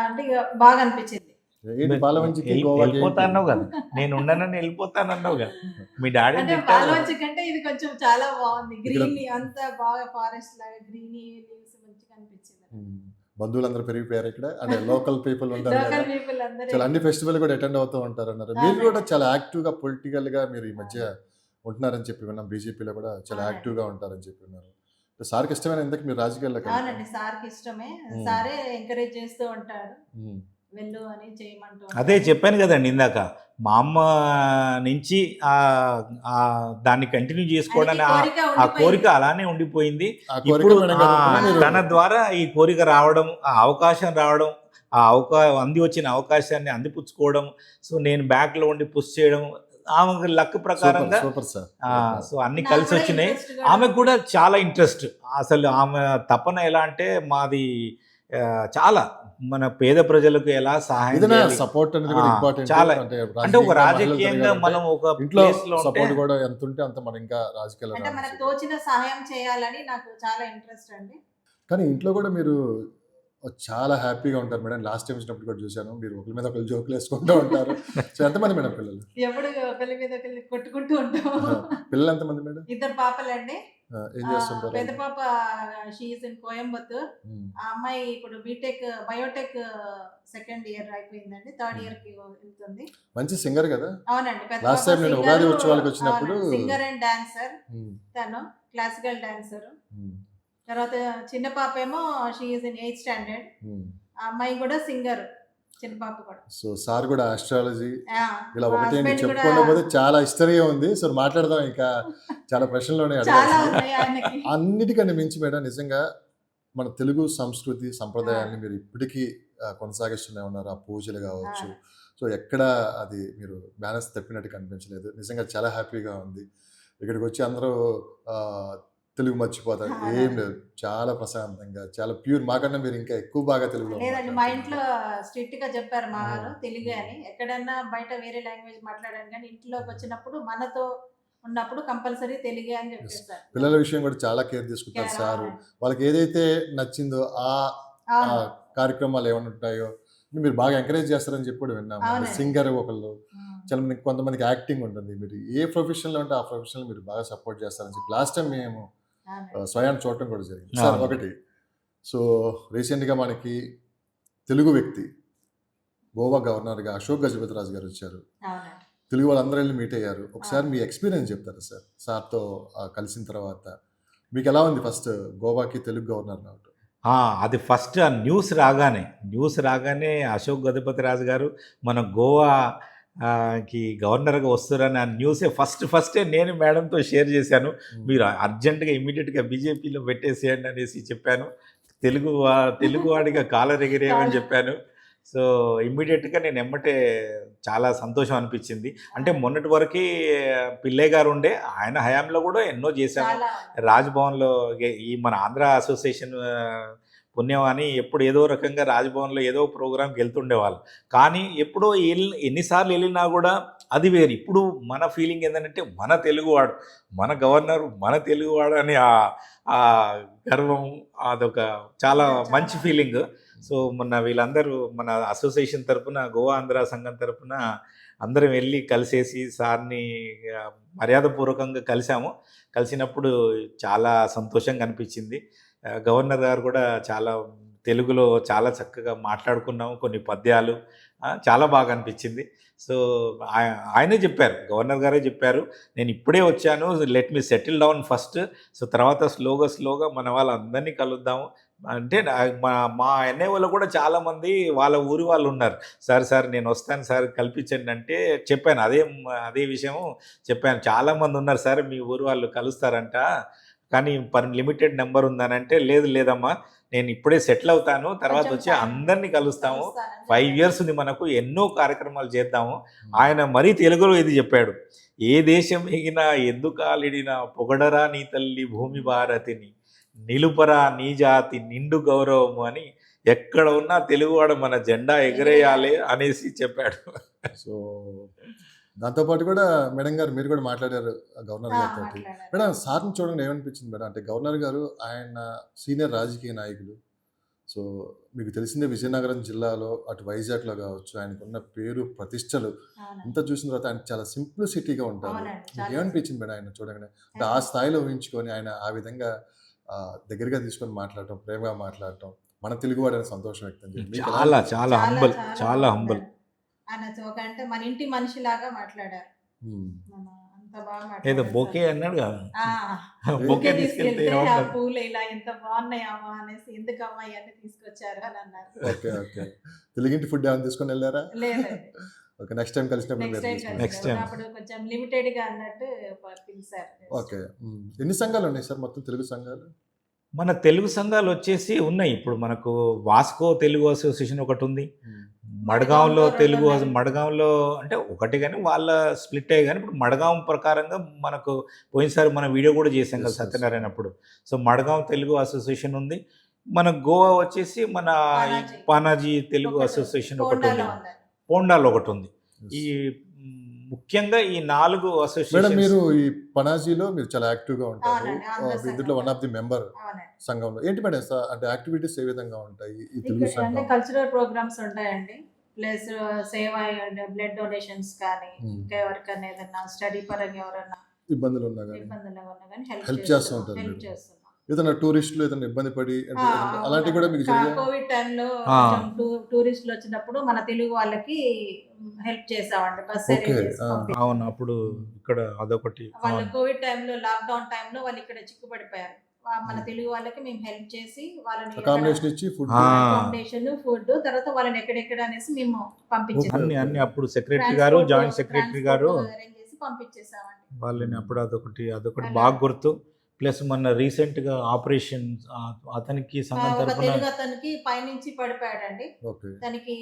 అంటే ఇక బాగా అనిపించింది. ఏంటి పాలవంచికి గోవాకి వెళ్ళిపోతా అన్నావు కదా, నేను ఉండనని వెళ్ళిపోతానన్నావు కదా, మీ డాడీ అంటే పాలవంచి కంటే ఇది కొంచెం చాలా బాగుంది. గ్రీన్ అంతా బాగా ఫారెస్ట్ లాగా గ్రీనీ లీవ్స్ మంచిగా అనిపించింది. బంధువులందరూ పెరిగిపోయారు ఇక్కడ, అంటే లోకల్ పీపుల్ ఉంటారు కదా, లోకల్ పీపుల్ అందరూ చాలా అన్ని ఫెస్టివల్ కూడా అటెండ్ అవుతూ ఉంటారు అన్నారు. మీరు కూడా చాలా యాక్టివ్ గా పొలిటికల్ గా మీరు ఈ మధ్య ఉంటున్నారని చెప్పి విన్నాం. బీజేపీలో కూడా చాలా యాక్టివ్ గా ఉంటారని చెప్పి విన్నారు. సార్కి ఇష్టమైన ఎందుకు మీరు రాజకీయాల్లోకి వెళ్ళారు? అవునండి, సార్కి ఇష్టమే. సారే ఎంకరేజ్ చేస్తూ ఉంటాడు, వెళ్ళు అని చేయమంటూ. అదే చెప్పాను కదండి ఇందాక, మా అమ్మ నుంచి దాన్ని కంటిన్యూ చేసుకోవడానికి ఆ కోరిక అలానే ఉండిపోయింది. ఆ కోరిక ఇప్పుడు మేడం గారు మీరు- తన ద్వారా ఈ కోరిక రావడం, ఆ అవకాశం రావడం, వచ్చిన అవకాశాన్ని అందిపుచ్చుకోవడం, సో నేను బ్యాక్లో ఉండి పుష్ చేయడం, ఆమె లక్ ప్రకారంగా సూపర్ సార్. సో అన్ని కలిసి వచ్చినాయి. ఆమెకు కూడా చాలా ఇంట్రెస్ట్. అసలు ఆమె తపన ఎలా అంటే మాది చాలా మన పేద ప్రజలకు ఎలా సహాయం చేయాలి, సపోర్ట్ అనేది కూడా ఇంపార్టెంట్. చాలా అంటే ఒక రాజకీయంగా మనం ఒక ఇంట్లో ప్లేస్ లో ఉంటే సపోర్ట్ కూడా ఎంత ఉంటే అంత మనం ఇంకా అంటే రాజకీయాల్లో మనకు తోచిన సహాయం చేయాలని నాకు చాలా ఇంట్రెస్ట్ అండి. కానీ ఇంట్లో కూడా మీరు చాలా హ్యాపీగా ఉంటారు మేడం. లాస్ట్ టైం వచ్చినప్పుడు కూడా చూశాను, మీరు ఒకరి మీద ఒకరు జోకులు వేసుకుంటూ ఉంటారు. సో ఎంతమంది మేడం పిల్లలు? ఎప్పుడు ఒకరి మీద ఒకరి కొట్టుకుంటూ ఉంటాం. పిల్లలు ఎంతమంది మేడం? 2 పాపలండి. ఏం చేస్తుంటారు? పెద్ద పాప షీఈస్ ఇన్ కోయంబత్తూర్. ఆ అమ్మాయి ఇప్పుడు బీటెక్ బయోటెక్ 2nd year అయిపోయిందండి, 3rd year కి వెళ్తుంది. మంచి సింగర్ కదా? అవునండి, పెద్ద లాస్ట్ టైం నేను ఉగాది ఉత్సవాలకు వచ్చినప్పుడు సింగర్ అండ్ డాన్సర్, తను క్లాసికల్ డాన్సర్. తర్వాత చిన్న పాప ఏమో షీఈస్ ఇన్ 8th standard. ఆ అమ్మాయి కూడా సింగర్, చిన్న పాప కూడా. సో సార్ కూడా ఆస్ట్రాలజీ ఇలా మా ఒకటి husband చెప్పుకోకపోతే చాలా హిస్టరీ ఉంది. సో మాట్లాడదాం, ఇంకా చాలా ప్రశ్నలోనే చాలా ఉన్నాయి ఆయనకి. అన్నిటికన్నా మించి మేడం నిజంగా మన తెలుగు సంస్కృతి సంప్రదాయాన్ని మీరు ఇప్పటికీ కొనసాగిస్తూనే ఉన్నారు. ఆ పూజలు కావచ్చు, సో ఎక్కడ అది మీరు బ్యాలెన్స్ తప్పినట్టు కనిపించలేదు. నిజంగా చాలా హ్యాపీగా ఉంది. ఇక్కడికి వచ్చి అందరూ తెలుగు మర్చిపోతారు, ఏం లేదు, చాలా ప్రశాంతంగా, చాలా ప్యూర్. మాకన్నా మీరు ఇంకా ఎక్కువ బాగా తెలుగులో లేదండి, మా ఇంట్లో స్ట్రిక్ట్ గా చెప్పారు మా వారు తెలుగు అని. ఎక్కడన్నా బయట వేరే లాంగ్వేజ్ మాట్లాడాను, కానీ ఇంట్లోకి వచ్చినప్పుడు మనతో ఉన్నప్పుడు కంపల్సరీ తెలుగే అని చెప్పేస్తారు. పిల్లల విషయం కూడా చాలా కేర్ తీసుకుంటారు సార్. వాళ్ళకి ఏదైతే నచ్చిందో ఆ కార్యక్రమాలు ఏమైనా ఉంటాయో మీరు బాగా ఎంకరేజ్ చేస్తారని చెప్పి కూడా విన్నాము. సింగర్ ఒకళ్ళు, చాలా మంది, కొంతమందికి యాక్టింగ్ ఉంటుంది. మీరు ఏ ప్రొఫెషన్లో ఉంటే ఆ ప్రొఫెషన్లో మీరు బాగా సపోర్ట్ చేస్తారని చెప్పి లాస్ట్ టైం మేము స్వయాన్ని చూడటం కూడా జరిగింది సార్. ఒకటి, సో రీసెంట్గా మనకి తెలుగు వ్యక్తి గోవా గవర్నర్గా అశోక్ గజపతిరాజు గారు వచ్చారు. తెలుగు వాళ్ళందరూ వెళ్ళి మీట్ అయ్యారు. ఒకసారి మీ ఎక్స్పీరియన్స్ చెప్తారా సార్? సార్తో కలిసిన తర్వాత మీకు ఎలా ఉంది ఫస్ట్ గోవాకి తెలుగు గవర్నర్ రావటం? అది ఫస్ట్ ఆ న్యూస్ రాగానే అశోక్ గజపతిరాజు గారు మన గోవాకి గవర్నర్గా వస్తారని ఆ న్యూసే ఫస్టే నేను మేడంతో షేర్ చేశాను. మీరు అర్జెంటుగా ఇమీడియట్గా బీజేపీలో పెట్టేసేయండి అనేసి చెప్పాను. తెలుగువాడిగా కాలర్ ఎగిరేయమని చెప్పాను. సో ఇమ్మీడియట్గా నేను ఎమ్మటే చాలా సంతోషం అనిపించింది. అంటే మొన్నటి వరకు పిల్లయ్య గారు ఉండే, ఆయన హయాంలో కూడా ఎన్నో చేశాము. రాజ్భవన్లో ఈ మన ఆంధ్ర అసోసియేషన్ పుణ్యమని ఎప్పుడు ఏదో రకంగా రాజ్భవన్లో ఏదో ప్రోగ్రామ్కి వెళ్తుండేవాళ్ళు. కానీ ఎప్పుడో ఎన్నిసార్లు వెళ్ళినా కూడా అది వేరు. ఇప్పుడు మన ఫీలింగ్ ఏంటంటే మన తెలుగువాడు, మన గవర్నర్ మన తెలుగువాడు అని ఆ గర్వం, అదొక చాలా మంచి ఫీలింగ్. సో మొన్న వీళ్ళందరూ మన అసోసియేషన్ తరపున, గోవా ఆంధ్ర సంఘం తరపున అందరం వెళ్ళి కలిసేసి సార్ని మర్యాదపూర్వకంగా కలిసినప్పుడు చాలా సంతోషంగా అనిపించింది. గవర్నర్ గారు కూడా చాలా తెలుగులో చాలా చక్కగా మాట్లాడుకున్నాము, కొన్ని పద్యాలు చాలా బాగా అనిపించింది. సో ఆయనే చెప్పారు, గవర్నర్ గారే చెప్పారు, నేను ఇప్పుడే వచ్చాను, let me settle down first, so తర్వాత స్లోగా మన వాళ్ళందరినీ కలుద్దాము అంటే. మా ఎన్ఐ వాళ్ళు కూడా చాలామంది వాళ్ళ ఊరి వాళ్ళు ఉన్నారు. సార్ నేను వస్తాను సార్ కల్పించండి అంటే చెప్పాను, అదే విషయం చెప్పాను. చాలామంది ఉన్నారు సార్ మీ ఊరి వాళ్ళు కలుస్తారంట, కానీ లిమిటెడ్ నెంబర్ ఉందని అంటే, లేదమ్మా నేను ఇప్పుడే సెటిల్ అవుతాను, తర్వాత వచ్చి అందరినీ కలుస్తాము, 5 years ఉంది మనకు, ఎన్నో కార్యక్రమాలు చేద్దాము. ఆయన మరీ తెలుగులో ఇది చెప్పాడు, ఏ దేశం ఎగినా ఎందుకాలిడినా పొగడరా నీ తల్లి భూమి భారతిని, నిలుపరా నీ జాతి నిండు గౌరవము అని, ఎక్కడ ఉన్నా తెలుగువాడు మన జెండా ఎగరేయాలి అనేసి చెప్పాడు. సో దాంతోపాటు కూడా మేడం గారు మీరు కూడా మాట్లాడారు గవర్నర్ గారితో. మేడం సార్ని చూడండి ఏమనిపించింది మేడం అంటే, గవర్నర్ గారు ఆయన సీనియర్ రాజకీయ నాయకులు. సో మీకు తెలిసిందే విజయనగరం జిల్లాలో అటు వైజాగ్లో కావచ్చు, ఆయనకున్న పేరు ప్రతిష్టలు ఇంత చూసిన తర్వాత ఆయన చాలా సింప్లిసిటీగా ఉంటారు. మీకు ఏమనిపించింది మేడం ఆయన చూడగానే? అంటే ఆ స్థాయిలో ఊహించుకొని ఆయన ఆ విధంగా దగ్గరగా తీసుకొని మాట్లాడటం, ప్రేమగా మాట్లాడటం, మన తెలుగువాడు అనే సంతోషం వ్యక్తం చేయండి. చాలా హంబల్ ఆయన అంటే మన ఇంటి మనిషిలాగా మాట్లాడారు. అంత బాగా ఏదో మాట్లాడారు బొకే సార్. అన్నాడు కదా, బొకే బొకే తీసుకెళ్తే తీసుకెళ్తే ఆ ఏమంటారు? పూలు ఇలా ఎంత బాగున్నాయమ్మా అనేసి, ఎందుకమ్మా ఇవన్నీ తీసుకొచ్చారు అని అన్నారు. ఓకే తెలుగింటి ఫుడ్ ఏమైనా తీసుకొని వెళ్ళారా? లేదండి, ఓకే, నెక్స్ట్ టైం కలిసినప్పుడు నెక్స్ట్ మీరు టైం తీసుకొని Next కలిసి time. అప్పుడు కొంచెం లిమిటెడ్ గా అన్నట్టు పిలిచారు. ఓకే. ఎన్ని సంఘాలు ఉన్నాయి సార్ మొత్తం తెలుగు సంఘాలు? మన తెలుగు సంఘాలు వచ్చేసి ఉన్నాయి. ఇప్పుడు మనకు వాస్కో తెలుగు అసోసియేషన్ ఒకటి ఉంది, మడగాంలో తెలుగు మడగాంలో అంటే ఒకటి, కానీ వాళ్ళ స్ప్లిట్ అయ్యి, కానీ ఇప్పుడు మడగాం ప్రకారంగా మనకు పోయినసారి మన వీడియో కూడా చేసాం కదా Yes. సత్యనారాయణ అప్పుడు. సో మడగాం తెలుగు అసోసియేషన్ ఉంది. మన గోవా వచ్చేసి మన పానాజీ. పానాజీ తెలుగు ఒకటి అసోసియేషన్ ఒకటి ఉంది, కోండాలో ఉందండి. పోండాలో ఒకటి ఉంది. ఈ ముఖ్యంగా ఈ 4 మేడం అసోసియేషన్. మీరు ఈ పనాజీలో మీరు చాలా యాక్టివ్గా ఉంటారు. అవునండి, ఆంధ్ర దీంట్లో వన్ సంఘంలో. ఆఫ్ ది మెంబర్ అవునండి. సంఘంలో. ఏంటి మేడం అంటే యాక్టివిటీస్ ఏ విధంగా ఉంటాయి ఈ తెలుగు ఇక్కడ అంటే సంఘం? కల్చరల్ ప్రోగ్రామ్స్ ఉంటాయండి, ప్లస్ సేవ అండ్ బ్లడ్ డొనేషన్స్ కానీ, ఇంకా ఎవరికైనా ఏదైనా స్టడీ పరంగా ఎవరైనా ఇబ్బందులు ఉన్నా కానీ ఇబ్బందులు ఉన్నా కానీ Help చేస్తూ ఉంటారు హెల్ప్ మీరు. చేస్తున్నాం. ఏదైనా టూరిస్టులు ఏదైనా ఇబ్బంది పడి అంటే అలాంటివి కూడా మీకు జరిగాయి? కోవిడ్ టైంలో ఆ. టూరిస్టులు వచ్చినప్పుడు మన తెలుగు వాళ్ళకి హెల్ప్ చేసామండి, బస్ Okay, అవును, అప్పుడు ఇక్కడ అదొకటి. వాళ్ళు అవును. కోవిడ్ టైంలో, లాక్డౌన్ టైంలో వాళ్ళు ఇక్కడ చిక్కుపడిపోయారు. మన తెలుగు వాళ్ళకి మేము హెల్ప్ చేసి వాళ్ళని అకామిడేషన్ ఇచ్చి ఫుడ్. అకామిడేషన్, ఫుడ్, తర్వాత వాళ్ళని ఎక్కడెక్కడ అనేసి మేము పంపించాము. అన్ని అప్పుడు సెక్రటరీ గారు, జాయింట్ సెక్రటరీ గారు అరేంజ్ చేసి పంపించేసామండి. వాళ్ళని అప్పుడు అదొకటి బాగా గుర్తు. ప్లస్ మొన్న రీసెంట్గా ఆపరేషన్ అతనికి సంఘం ఒక తరఫున తెలుగు అతనికి పైనుంచి పడిపోయాడండి, ఓకే. తనకి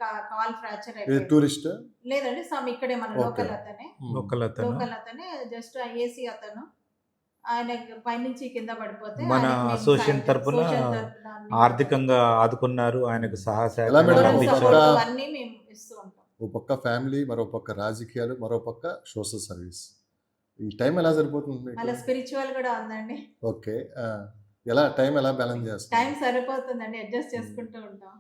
కాల్ ఫ్రాక్చర్ ఇది అయిపోయింది. టూరిస్ట్? లేదండి, సమ్ ఇక్కడే మన Okay. లోకల్ అతనే, ఒకళ్ళు అతను లోకల్ అతనే, జస్ట్ ఏసీ అతను. ఆయన పైనుంచి కింద పడిపోతే మన ఆయనకి మేము అసోసియేషన్ సాయం- తరపున అసోసియేషన్ తరపున అన్ని ఆర్థికంగా ఆదుకున్నారు, ఆయనకు ఎలా సహాయ మేడం? moral ఒక support పక్క- అన్నీ మేము ఇస్తూ ఉంటాం. ఓ పక్క ఫ్యామిలీ, మరో పక్క రాజకీయాలు, మరో పక్క సోషల్ సర్వీస్. ఈ టైం ఎలా సరిపోతుంది మీకు? అలా స్పిరిచువల్ కూడా ఉందండి. ఓకే. ఎలా టైం ఎలా బ్యాలెన్స్ చేస్తారు? టైం సరిపోతుందండి, అడ్జస్ట్ చేసుకుంటూ ఉంటాం.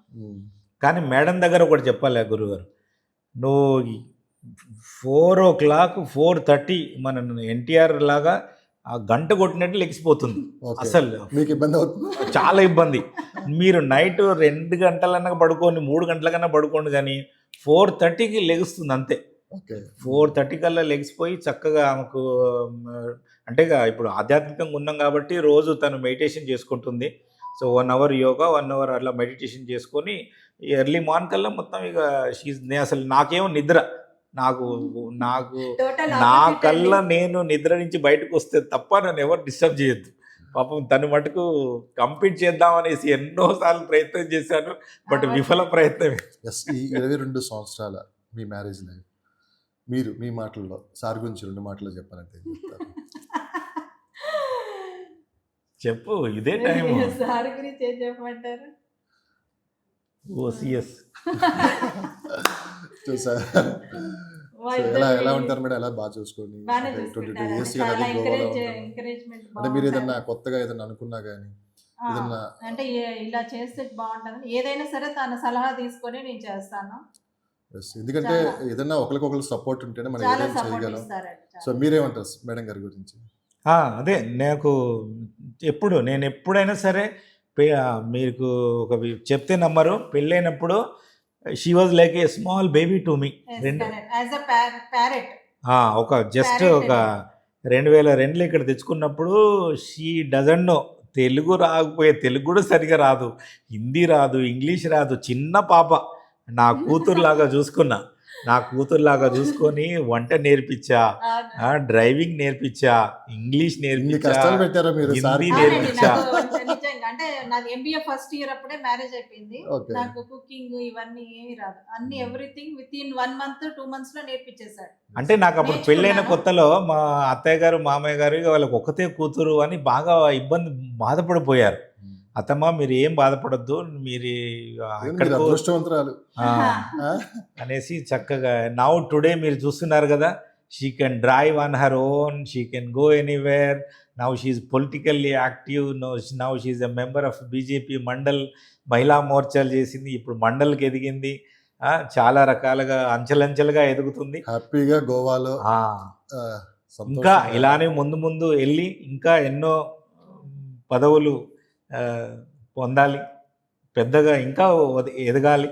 కానీ మేడం దగ్గర ఒకటి చెప్పాలి గురుగారు, నువ్వు 4 o'clock 4:30 మన ఎన్టీఆర్ లాగా ఆ గంట కొట్టినట్టు లెగిసిపోతుంది. ఓకే. అసలు మీకు ఇబ్బంది అవుతుంది? చాలా ఇబ్బంది. మీరు నైట్ 2 గంటలన్నా పడుకోండి, 3 గంటలకన్నా పడుకోండి, కానీ 4:30కి లెగుస్తుంది అంతే. ఓకే. 4:30 కల్లా లెగిసిపోయి చక్కగా ఆమెకు అంటే ఇప్పుడు ఆధ్యాత్మికంగా ఉన్నాం కాబట్టి రోజు తను మెడిటేషన్ చేసుకుంటుంది. సో 1 hour యోగా, 1 hour అట్లా మెడిటేషన్ చేసుకొని ఎర్లీ మార్నింగ్ కల్లా మొత్తం ఇక అసలు నాకేమో నిద్ర, నాకు Total నా opposite కల్లా అండి. నేను నిద్ర నుంచి బయటకు వస్తే తప్ప నన్ను ఎవరు డిస్టర్బ్ చేయొద్దు. పాపం తను మటుకు కంప్లీట్ చేద్దామనేసి ఎన్నోసార్లు ప్రయత్నం చేశాను, బట్ విఫల ప్రయత్నమే. ఎస్. ఈ 22 సంవత్సరాల మీ మ్యారేజ్ లైఫ్ మీరు మీ మాటల్లో సార్ గురించి 2 మాటల్లో చెప్పాలంటే ఏం చెప్తారు? చెప్పు, ఇదే టైం. సార్ గురించి ఏం చెప్పమంటారు? ఓసిఎస్ చూసా మా సో ఇద్దరు ఎలా ఉంటారు మేడం? ఎలా బాగా చూసుకొని బాగానే అంటే 22 చూసుకుంటారు. ఇయర్స్ చాలా కదా గోవాలో ఉంటారు. ఎంకరేజ్మెంట్ అంటే మీరు ఏదన్నా కొత్తగా ఏదన్నా అనుకున్నా కానీ ఏదన్నా అంటే ఇలా చేస్తే బాగుంటుందని ఏదైనా సరే తన సలహా తీసుకొని నేను చేస్తాను. yes, ఎందుకంటే చాలా. ఏదన్నా ఒకరికొకరు సపోర్ట్ ఉంటేనే మనం చాలా ఏదైనా సపోర్ట్ చేయగలం. ఇస్తారండి. సో మీరేమంటారు మేడం గారి గురించి? అదే నాకు నేను ఎప్పుడైనా సరే మీకు చెప్తే నమ్మరు, పెళ్ళైనప్పుడు she was like a small baby to me. As a parrot ఒక జస్ట్ Parent ఒక 2002లో ఇక్కడ తెచ్చుకున్నప్పుడు షీ డజంట్ నో తెలుగు రాకపోయే, తెలుగు కూడా సరిగా రాదు, హిందీ రాదు, ఇంగ్లీష్ రాదు, చిన్న పాప. నా కూతురులాగా చూసుకున్నా, నా కూతురులాగా చూసుకొని వంట నేర్పించా, డ్రైవింగ్ నేర్పించా, ఇంగ్లీష్ ఇన్ని నేర్పించా, కష్టాలు పెట్టారా మీరు హిందీ సార్కి? నేర్పించా. నిజంగా అంటే నాది MBA ఫస్ట్ ఇయర్ అప్పుడే మ్యారేజ్ అయిపోయింది. ఓకే. నాకు కుకింగ్ ఇవన్నీ ఏమీ రాదు. అన్ని everything with in 1 month 2 months లో నేర్పించేశాడు. అంటే నాకు అప్పుడు పెళ్ళైన నేర్చుకున్నాను. కొత్తలో మా అత్తయ్య గారు మామయ్య గారు ఇక వాళ్ళకి ఒకతే కూతురు అని బాగా బాధపడిపోయారు. అత్తమ్మ మీరు ఏం బాధపడద్దు, మీరు మీరు ఎక్కడికో అదృష్టవంతురాలు. ఆ, ఆ? అనేసి చక్కగా నౌ టుడే మీరు చూస్తున్నారు కదా, she can drive on her own, she can go anywhere. Now she's politically active. Now she's a member of BJP mandal, మహిళా మోర్చాలు చేసింది, ఇప్పుడు మండల్కి ఎదిగింది. చాలా రకాలుగా అంచెలంచెలుగా ఎదుగుతుంది. హ్యాపీగా గోవాలో ఆ, సంతోషంగా ఇంకా ఇలానే ముందు ముందు వెళ్ళి ఇంకా ఎన్నో పదవులు పొందాలి, పెద్దగా ఇంకా ఎదగాలి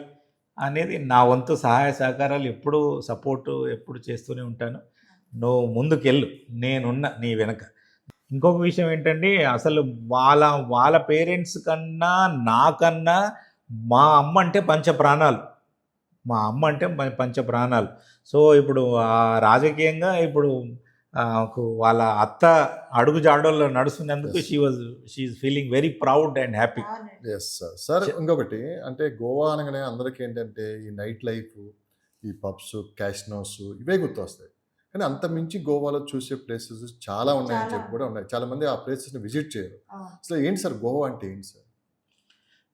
అనేది నా వంతు సహాయ సహకారాలు ఎప్పుడు సపోర్టు ఎప్పుడు చేస్తూనే ఉంటాను. నువ్వు ముందుకెళ్ళు, నేనున్న నీ వెనక. ఇంకొక విషయం ఏంటంటే అసలు వాళ్ళ పేరెంట్స్ కన్నా నాకన్నా మా అమ్మ అంటే పంచప్రాణాలు. మా అమ్మ అంటే పంచప్రాణాలు. సో ఇప్పుడు రాజకీయంగా ఇప్పుడు వాళ్ళ అత్త అడుగు జాడల్లో నడుస్తున్నందుకు she feeling very proud and happy. అవునండి. Yes sir. ఇంకొకటి అంటే గోవా అనగానే అందరికీ ఏంటంటే ఈ నైట్ లైఫ్, ఈ పబ్స్, క్యాసినోస్ ఇవే గుర్తొస్తాయి. కానీ అంత మించి గోవాలో చూసే ప్లేసెస్ చాలా ఉన్నాయని చాలా. చెప్పి కూడా ఉన్నాయి. చాలా మంది ఆ ప్లేసెస్ని విజిట్ చేయరు. అవును. అసలు ఏంటి సార్ గోవా అంటే ఏంటి సార్?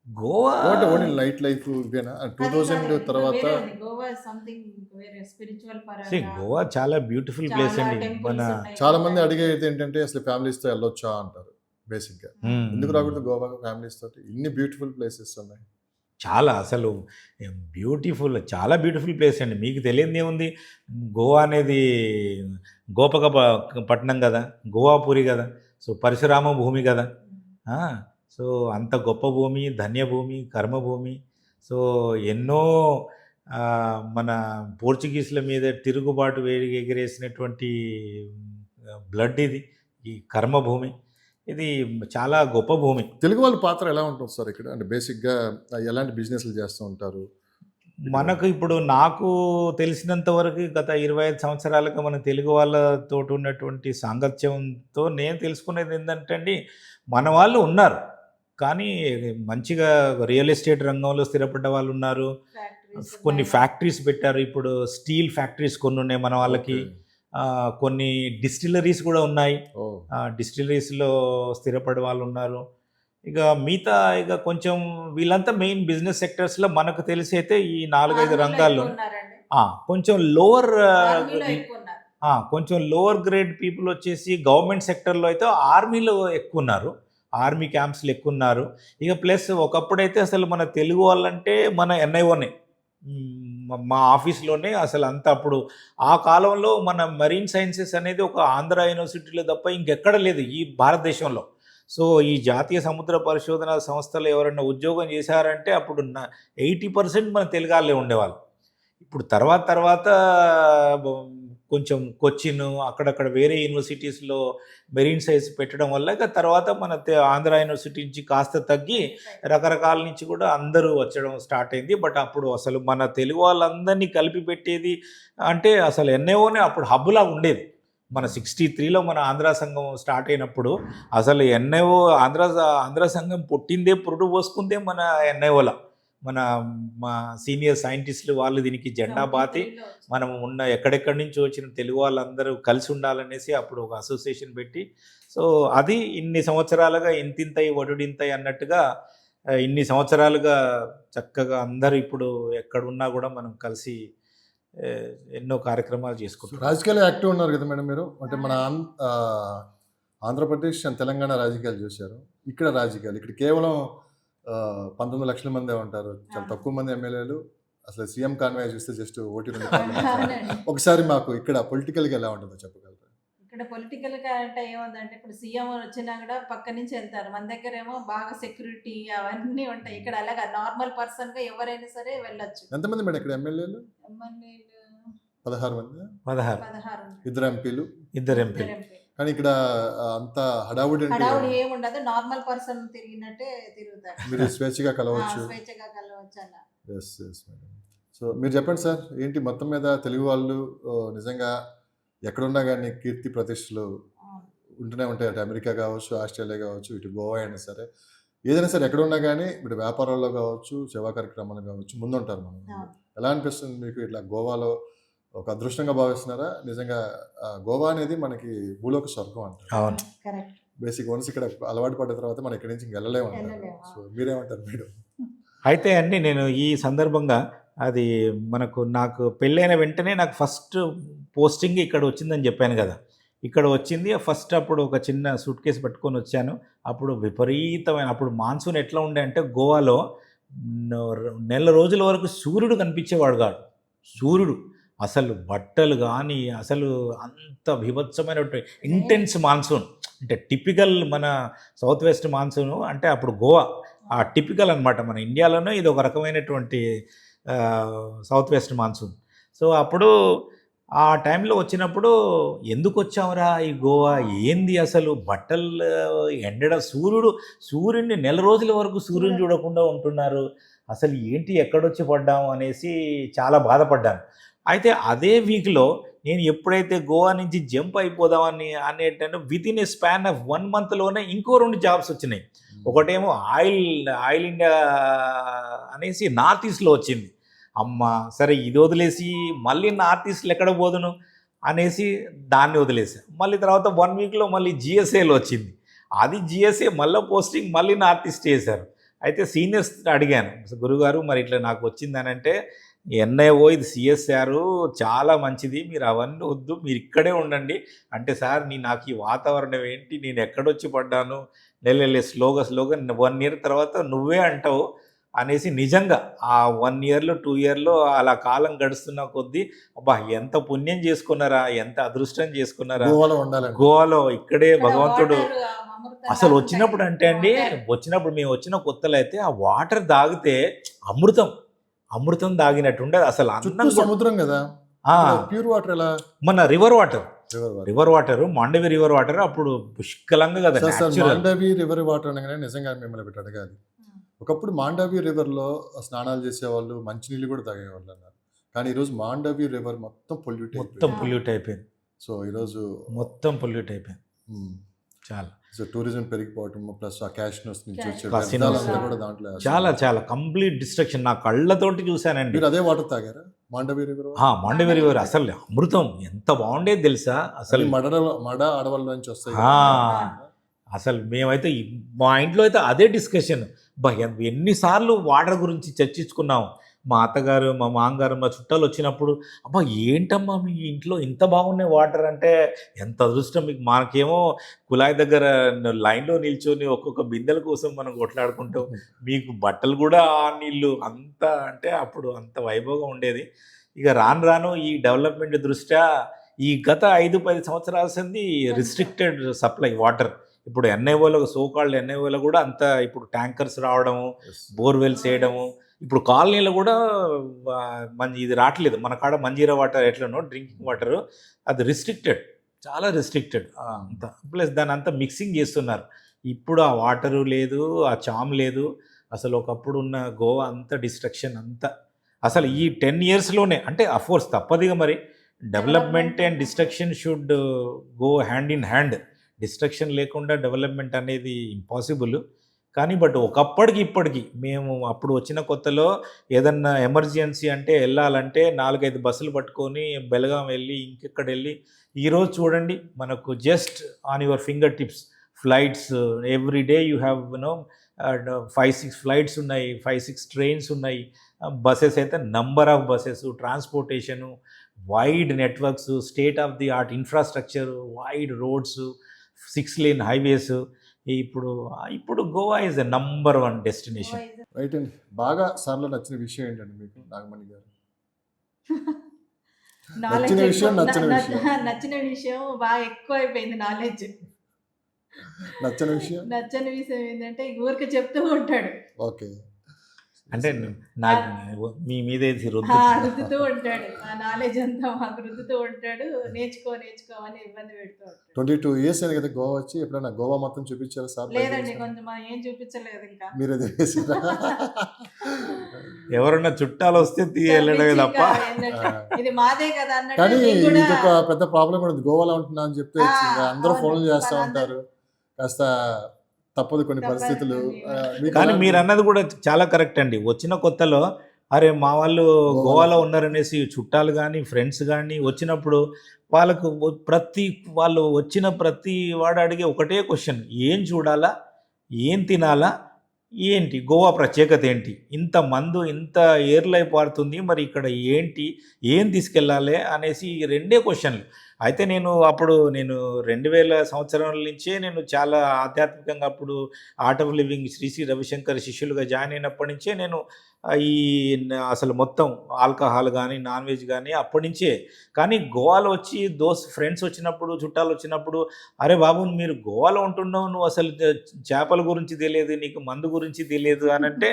గోవా అంటే ఓన్లీ నైట్ లైఫ్ ఇవేనా? 2000 తర్వాత గోవా సంథింగ్ వేరే స్పిరిచువల్ See, గోవా చాలా బ్యూటిఫుల్ ప్లేస్ అండి. మన చాలా మంది అడిగేది ఏంటంటే అసలు ఫ్యామిలీస్తో వెళ్ళొచ్చా అంటారు బేసిక్గా. ఎందుకు రాకూడదు గోవా ఫ్యామిలీస్ తోటి? ఇన్ని బ్యూటిఫుల్ ప్లేసెస్ ఉన్నాయి. చాలా అసలు బ్యూటిఫుల్, చాలా బ్యూటిఫుల్ ప్లేస్ అండి. మీకు తెలియదు ఏముంది, గోవా అనేది గోపక పట్టణం కదా, గోవాపురి కదా, సో పరశురామ భూమి కదా. సో అంత గొప్ప భూమి, ధన్యభూమి, కర్మభూమి. సో ఎన్నో మన పోర్చుగీస్ల మీద తిరుగుబాటు ఎగిరేసినటువంటి బ్లడ్ ఇది, ఈ కర్మభూమి. ఇది చాలా గొప్ప భూమి. తెలుగు వాళ్ళ పాత్ర ఎలా ఉంటుంది సార్ ఇక్కడ? అంటే బేసిక్గా ఎలాంటి బిజినెస్లు చేస్తూ ఉంటారు? మనకు ఇప్పుడు నాకు తెలిసినంత వరకు గత 25 సంవత్సరాలుగా మన తెలుగు వాళ్ళతో ఉన్నటువంటి సాంగత్యంతో నేను తెలుసుకునేది ఏంటంటే అండి, మన వాళ్ళు ఉన్నారు కానీ మంచిగా రియల్ ఎస్టేట్ రంగంలో స్థిరపడ్డ వాళ్ళు ఉన్నారు. కొన్ని ఫ్యాక్టరీస్ పెట్టారు. ఇప్పుడు స్టీల్ ఫ్యాక్టరీస్ కొన్ని ఉన్నాయి మన వాళ్ళకి. కొన్ని డిస్టిలరీస్ కూడా ఉన్నాయి. డిస్టిలరీస్లో స్థిరపడే వాళ్ళు ఉన్నారు. ఇక మిగతా ఇక కొంచెం వీళ్ళంతా మెయిన్ బిజినెస్ సెక్టర్స్లో మనకు తెలిసి అయితే ఈ 4-5 రంగాల్లో కొంచెం లోవర్ గ్రేడ్ పీపుల్ వచ్చేసి గవర్నమెంట్ సెక్టర్లో అయితే ఆర్మీలో ఎక్కువ ఉన్నారు, ఆర్మీ క్యాంప్స్లో ఎక్కువ ఉన్నారు. ఇక ప్లస్ ఒకప్పుడైతే అసలు మన తెలుగు వాళ్ళంటే మన NIOనే, మా ఆఫీస్లోనే అసలు అంత. అప్పుడు ఆ కాలంలో మన మరీన్ సైన్సెస్ అనేది ఒక ఆంధ్ర యూనివర్సిటీలో తప్ప ఇంకెక్కడ లేదు ఈ భారతదేశంలో. సో ఈ జాతీయ సముద్ర పరిశోధన సంస్థలో ఎవరైనా ఉద్యోగం చేశారంటే అప్పుడు 80% మన తెలుగు వాళ్ళే ఉండేవాళ్ళు. ఇప్పుడు తర్వాత కొంచెం కొచ్చిన్ అక్కడక్కడ వేరే యూనివర్సిటీస్లో మెరీన్ సైన్స్ పెట్టడం వల్ల ఇక తర్వాత మన ఆంధ్ర యూనివర్సిటీ నుంచి కాస్త తగ్గి రకరకాల నుంచి కూడా అందరూ వచ్చడం స్టార్ట్ అయింది. బట్ అప్పుడు అసలు మన తెలుగు వాళ్ళందరినీ కలిపి పెట్టేది అంటే అసలు NIOనే అప్పుడు హబ్లా ఉండేది. మన 63లో మన ఆంధ్ర సంఘం స్టార్ట్ అయినప్పుడు అసలు NIO ఆంధ్ర సంఘం పుట్టిందే, పురుడు పోసుకుందే మన NIOల. మా సీనియర్ సైంటిస్టులు వాళ్ళు దీనికి జెండా బాతి మనం ఉన్న ఎక్కడెక్కడి నుంచి వచ్చిన తెలుగు వాళ్ళందరూ కలిసి ఉండాలనేసి అప్పుడు ఒక అసోసియేషన్ పెట్టి, సో అది ఇన్ని సంవత్సరాలుగా ఇంతింతై వడుడింతై అన్నట్టుగా ఇన్ని సంవత్సరాలుగా చక్కగా అందరూ ఇప్పుడు ఎక్కడున్నా కూడా మనం కలిసి ఎన్నో కార్యక్రమాలు చేసుకుంటున్నాం. రాజకీయాలు యాక్టివ్ ఉన్నారు కదా మేడం మీరు, అంటే మన ఆంధ్రప్రదేశ్ అండ్ తెలంగాణ రాజకీయాలు చూశారు. ఇక్కడ రాజకీయాలు ఇక్కడ కేవలం 19 లక్షల మందే ఉంటారు, చాలా తక్కువ మంది ఎమ్మెల్యేలు. అసలు సీఎం కాన్వాయ్ చూస్తే జస్ట్ ఓటీ 2 అవునండి. ఒకసారి మాకు ఇక్కడ పొలిటికల్గా ఎలా ఉంటుందో చెప్పగలరా? ఇక్కడ పొలిటికల్ గా అంటే ఏముందంటే ఇప్పుడు సీఎం వచ్చినా కూడా పక్క నుంచి వెళ్తారు, మన దగ్గర ఏమో బాగా సెక్యూరిటీ అవన్నీ ఉంటాయి. ఇక్కడ అలాగా నార్మల్ పర్సన్ గా ఎవరైనా సరే వెళ్ళొచ్చు. ఎంతమంది మేడం ఇక్కడ ఎమ్మెల్యేలు? ఎమ్మెల్యేలు 16 మంది, 16 16 2 ఎంపీలు. ఇద్దరు ఎంపీలు. కానీ ఇక్కడ అంత హడావుడి అంటే హడావుడి ఏముండదు, నార్మల్ పర్సన్ తిరిగినట్టే తిరుగుతారు. మీరు స్వేచ్ఛగా కలవచ్చు. స్వేచ్ఛగా కలవచ్చు అలా. Yes yes madam. సో మీరు చెప్పండి సార్, ఏంటి మొత్తం మీద తెలుగు వాళ్ళు నిజంగా ఎక్కడున్నా కానీ కీర్తి ప్రతిష్టలు ఉంటూనే ఉంటాయి. అటు అమెరికా కావచ్చు, ఆస్ట్రేలియా కావచ్చు, ఇటు గోవా అయినా సరే, ఏదైనా సరే ఎక్కడున్నా కానీ ఇప్పుడు వ్యాపారాల్లో కావచ్చు, సేవా కార్యక్రమాలు కావచ్చు ముందుంటారు మనం. ఎలా అనిపిస్తుంది మీకు ఇట్లా గోవాలో ఒక అదృష్టంగా భావిస్తున్నారా? నిజంగా గోవా అనేది మనకి భూలోక స్వర్గం అంటారు. అవును, కరెక్ట్. బేసిక్ వన్స్ ఇక్కడ అలవాటు పడ్డ తర్వాత మనం ఇక్కడి నుంచి ఇంక వెళ్ళలేము అంటారు. సో మీరేమంటారు మేడం? అయితే అండి నేను ఈ సందర్భంగా అది నాకు పెళ్ళైన వెంటనే నాకు ఫస్ట్ పోస్టింగ్ ఇక్కడ వచ్చిందని చెప్పాను కదా. ఇక్కడ వచ్చింది ఫస్ట్. అప్పుడు ఒక చిన్న సూట్ కేసు పట్టుకొని వచ్చాను. అప్పుడు విపరీతమైన, అప్పుడు మాన్సూన్ ఎట్లా ఉండే అంటే గోవాలో నెల రోజుల వరకు సూర్యుడు కనిపించేవాడు కాదు. సూర్యుడు అసలు బట్టలు కానీ అసలు అంత బీభత్సమైనటువంటి ఇంటెన్స్ మాన్సూన్. అంటే టిపికల్ మన సౌత్ వెస్ట్ మాన్సూన్ అంటే అప్పుడు గోవా ఆ టిపికల్ అనమాట. మన ఇండియాలోనే ఇది ఒక రకమైనటువంటి సౌత్ వెస్ట్ మాన్సూన్. సో అప్పుడు ఆ టైంలో వచ్చినప్పుడు ఎందుకు వచ్చావురా ఈ గోవా, ఏంది అసలు బట్టలు ఎండడం, సూర్యుడిని నెల రోజుల వరకు సూర్యుని చూడకుండా ఉంటున్నారు, అసలు ఏంటి ఎక్కడొచ్చి పడ్డాము అనేసి చాలా బాధపడ్డాను. అయితే అదే వీక్లో నేను ఎప్పుడైతే గోవా నుంచి జంప్ అయిపోదామని అనేటంటే within a span of 1 monthలోనే ఇంకో 2 జాబ్స్ వచ్చినాయి. ఒకటేమో ఆయిల్ ఇండియా అనేసి నార్త్ ఈస్ట్లో వచ్చింది. అమ్మ సరే ఇది వదిలేసి మళ్ళీ నార్త్ ఈస్ట్లో ఎక్కడ పోదును అనేసి దాన్ని వదిలేసా. మళ్ళీ తర్వాత 1 weekలో మళ్ళీ జిఎస్ఏలో వచ్చింది. అది జిఎస్ఏ మళ్ళీ పోస్టింగ్ మళ్ళీ నార్త్ ఈస్ట్ చేశారు. అయితే సీనియర్స్ అడిగాను, గురుగారు మరి ఇట్లా నాకు వచ్చిందని అంటే, ఎన్ఐఓ ఇది సిఎస్ఆర్ చాలా మంచిది, మీరు అవన్నీ వద్దు, మీరు ఇక్కడే ఉండండి అంటే, సార్ నాకు ఈ వాతావరణం ఏంటి, నేను ఎక్కడొచ్చి పడ్డాను, స్లోగా 1 year తర్వాత నువ్వే అంటావు అనేసి నిజంగా ఆ 1 yearలో 2 yearలో అలా కాలం గడుస్తున్న కొద్దీ అబ్బా ఎంత పుణ్యం చేసుకున్నారా, ఎంత అదృష్టం చేసుకున్నారా గోవాలో. ఇక్కడే భగవంతుడు అసలు వచ్చినప్పుడు అంటే అండి, మేము వచ్చిన కొత్తలో అయితే ఆ వాటర్ తాగితే అమృతం తాగినట్టు ఉండదు అసలు. అన్నం సముద్రం కదా, ప్యూర్ వాటర్. ఎలా మన river water Mandovi river water అప్పుడు పుష్కలంగా కదా. మాండవి రివర్ వాటర్ అనగానే నిజంగా మిమ్మల్ని ఒకటి అడగాలి. ఒకప్పుడు మాండవి రివర్లో స్నానాలు చేసేవాళ్ళు, మంచినీళ్ళు కూడా తాగేవాళ్ళు అన్నారు. కానీ ఈరోజు మాండవి రివర్ మొత్తం పొల్యూట్ అయిపోయింది. సో ఈరోజు మొత్తం పొల్యూట్ అయిపోయింది చాలా. సో టూరిజం పెరిగిపోవటం ప్లస్ ఆ క్యాష్నోస్ నుంచి వచ్చే కూడా దాంట్లో చాలా కంప్లీట్ డిస్ట్రక్షన్. నా కళ్ళతోటి చూశానండి. మీరు అదే వాటర్ తాగారా మాండవి రివర్? అసలు అమృతం ఎంత బాగుండేది తెలుసా. అసలు మడ అడవుల నుంచి వస్తాయి అసలు. మేమైతే మా ఇంట్లో అయితే అదే డిస్కషన్. ఎన్నిసార్లు వాటర్ గురించి చర్చించుకున్నాం. మా అత్తగారు, మా మామగారు, మా చుట్టాలు వచ్చినప్పుడు, అబ్బా ఏంటమ్మా మీ ఇంట్లో ఇంత బాగున్నాయి వాటర్ అంటే, ఎంత అదృష్టం మీకు. మనకేమో కుళాయి దగ్గర లైన్లో నిల్చొని ఒక్కొక్క బిందెల కోసం మనం కొట్లాడుకుంటాం, మీకు బట్టలు కూడా ఆ నీళ్ళు అంత అంటే అప్పుడు అంత వైభవంగా ఉండేది. ఇక రాను ఈ డెవలప్మెంట్ దృష్ట్యా ఈ గత 5-10 సంవత్సరాల సంది రిస్ట్రిక్టెడ్ సప్లై వాటర్. ఇప్పుడు ఎన్ఐఓలో సోకాల్డ్ ఎన్ఐఓలో కూడా అంత ఇప్పుడు ట్యాంకర్స్ రావడము, బోర్వెల్స్ వేయడము. ఇప్పుడు కాలనీలో కూడా ఇది రావట్లేదు. మన కాడ మంజీరా వాటర్ ఎట్లనో డ్రింకింగ్ వాటర్ అది రిస్ట్రిక్టెడ్, చాలా రిస్ట్రిక్టెడ్ అంత. ప్లస్ దాని అంతా మిక్సింగ్ చేస్తున్నారు. ఇప్పుడు ఆ వాటరు లేదు, ఆ చామ్ లేదు. అసలు ఒకప్పుడు ఉన్న గోవా అంత డిస్ట్రక్షన్ అంతా అసలు ఈ 10 yearsలోనే. అంటే అఫ్కోర్స్ తప్పదుగా మరి, development and destruction should go hand in hand. Destruction లేకుండా డెవలప్మెంట్ అనేది ఇంపాసిబుల్. కానీ ఒకప్పటికి ఇప్పటికి మేము అప్పుడు వచ్చిన కొత్తలో ఏదన్నా ఎమర్జెన్సీ అంటే వెళ్ళాలంటే 4-5 బస్సులు పట్టుకొని బెల్గాం వెళ్ళి ఇంకెక్కడ వెళ్ళి, ఈరోజు చూడండి మనకు just on your finger tips flights. Every day you have 5-6 flights ఉన్నాయి, 5-6 ట్రైన్స్ ఉన్నాయి, బస్సెస్ అయితే number of buses, transportation, wide networks, state of the art infrastructure, wide roads, 6 lane highways. ఇప్పుడు Goa is a number 1 destination. Right అండి. బాగా సార్లో నచ్చిన విషయం ఏంటండి మీకు నాగమణి గారు? నచ్చిన విషయం, నచ్చిన విషయం బాగా ఎక్కువ అయిపోయింది నాలెడ్జ్. నచ్చని విషయం నచ్చని విషయం ఏంటంటే ఊరికి చెప్తూ ఉంటాడు. ఓకే. అంటే నాకు మీ మీద రుద్దుతూ ఉంటాడు, ఆ నాలెడ్జ్ అంతా మాకు రుద్దుతూ ఉంటాడు. నేర్చుకో అని ఇబ్బంది పెడుతూ ఉంటాడు. 22 years అయింది కదా గోవా వచ్చి. ఎప్పుడైనా గోవా మొత్తం చూపించారా సార్? లేదండి, కొంచెం ఏం చూపించలేదు. ఇంకా మీరు అది చేసారా? ఎవరన్నా చుట్టాలు వస్తే వెళ్ళడమే తప్ప ఇది మాదే కదా అన్నట్టు. కానీ నేను కూడా ఇది ఒక పెద్ద ప్రాబ్లం కూడా ఉంది. గోవాలో ఉంటున్నా అని చెప్తే అందరూ ఫోన్లు చేస్తూ ఉంటారు. కాస్త తప్పదు కొన్ని పరిస్థితులు. కానీ మీరు అన్నది కూడా చాలా కరెక్ట్ అండి. వచ్చిన కొత్తలో అరే మా వాళ్ళు గోవాలో ఉన్నారనేసి చుట్టాలు కానీ ఫ్రెండ్స్ కానీ వచ్చినప్పుడు వాళ్ళకు వాళ్ళు వచ్చిన ప్రతి వాడు అడిగే ఒకటే క్వశ్చన్, ఏం చూడాలా, ఏం తినాలా, ఏంటి గోవా ప్రత్యేకత ఏంటి, ఇంత మందు ఇంత ఏర్లై పారుతుంది, మరి ఇక్కడ ఏంటి, ఏం తీసుకెళ్ళాలి అనేసి రెండే క్వశ్చన్లు. అయితే నేను 2000 సంవత్సరాల నుంచే నేను చాలా ఆధ్యాత్మికంగా అప్పుడు Art of Living Shri Ravishankar శిష్యులుగా జాయిన్ అయినప్పటి నుంచే నేను అసలు మొత్తం ఆల్కహాల్ కానీ నాన్ వెజ్ కానీ అప్పటి నుంచే. కానీ గోవాలో వచ్చి ఫ్రెండ్స్ వచ్చినప్పుడు చుట్టాలు వచ్చినప్పుడు అరే బాబు మీరు గోవాలో ఉంటున్నావు, నువ్వు అసలు చేపల గురించి తెలియదు, నీకు మందు గురించి తెలియదు అని అంటే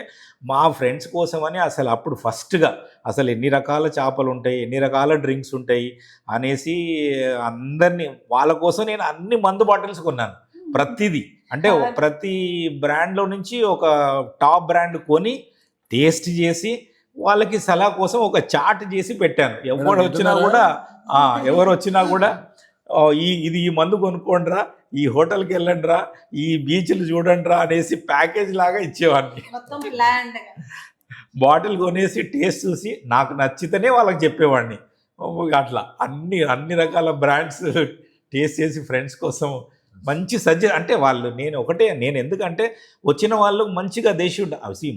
మా ఫ్రెండ్స్ కోసమని అసలు అప్పుడు ఫస్ట్గా అసలు ఎన్ని రకాల చేపలు ఉంటాయి, ఎన్ని రకాల డ్రింక్స్ ఉంటాయి అనేసి అందరినీ వాళ్ళ కోసం నేను అన్ని మందు బాటిల్స్ కొన్నాను. ప్రతిదీ అంటే ప్రతి బ్రాండ్లో నుంచి ఒక టాప్ బ్రాండ్ కొని టేస్ట్ చేసి వాళ్ళకి సలహా కోసం ఒక చార్ట్ చేసి పెట్టాను. ఎవరు వచ్చినా కూడా ఇది ఈ మందు కొనుక్కోండిరా, ఈ హోటల్కి వెళ్ళండిరా, ఈ బీచ్లు చూడండిరా అనేసి ప్యాకేజ్ లాగా ఇచ్చేవాడిని. బాటిల్ కొనేసి టేస్ట్ చూసి నాకు నచ్చితేనే వాళ్ళకి చెప్పేవాడిని. అట్లా అన్ని రకాల బ్రాండ్స్ టేస్ట్ చేసి ఫ్రెండ్స్ కోసం మంచి అంటే నేను ఎందుకంటే వచ్చిన వాళ్ళు మంచిగా దేశీ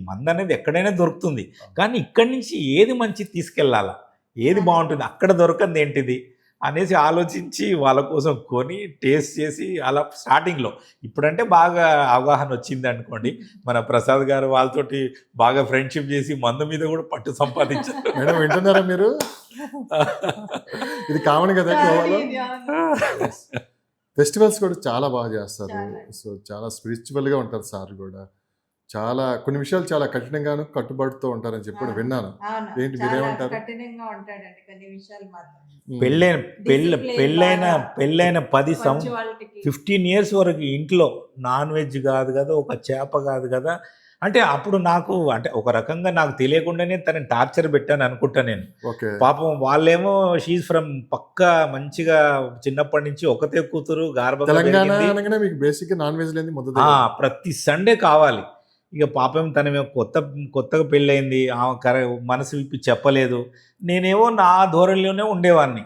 మందు అనేది ఎక్కడైనా దొరుకుతుంది, కానీ ఇక్కడి నుంచి ఏది మంచి తీసుకెళ్ళాలా, ఏది బాగుంటుంది, అక్కడ దొరకంది ఏంటిది అనేసి ఆలోచించి వాళ్ళ కోసం కొని టేస్ట్ చేసి అలా స్టార్టింగ్లో. ఇప్పుడంటే బాగా అవగాహన వచ్చింది అనుకోండి. మన ప్రసాద్ గారు వాళ్ళతోటి బాగా ఫ్రెండ్షిప్ చేసి మందు మీద కూడా పట్టు సంపాదించారు. మేడం వింటున్నారా మీరు? ఇది కామన్ కదా గోవాలో. ఫెస్టివల్స్ కూడా చాలా బాగా చేస్తారు. సో చాలా స్పిరిచువల్గా ఉంటారు సార్ కూడా. చాలా కొన్ని విషయాలు చాలా కఠినంగాను కట్టుబడుతూ ఉంటారని చెప్పి విన్నాను. ఏంటి మీరేమంటారు? పెళ్ళైన 15 years వరకు ఇంట్లో నాన్ వెజ్ కాదు కదా, ఒక చేప కాదు కదా. అంటే అప్పుడు నాకు ఒక రకంగా నాకు తెలియకుండానే తనని టార్చర్ పెట్టాను అనుకుంటా నేను. పాపం వాళ్ళేమో షీజ్ ఫ్రమ్ పక్కా మంచిగా చిన్నప్పటి నుంచి ఒకతే కూతురు ప్రతి సండే కావాలి. ఇక పాపం తనమేమో కొత్తగా పెళ్ళయింది, మనసు విప్పి చెప్పలేదు. నేనేమో నా ధోరణిలోనే ఉండేవాడిని.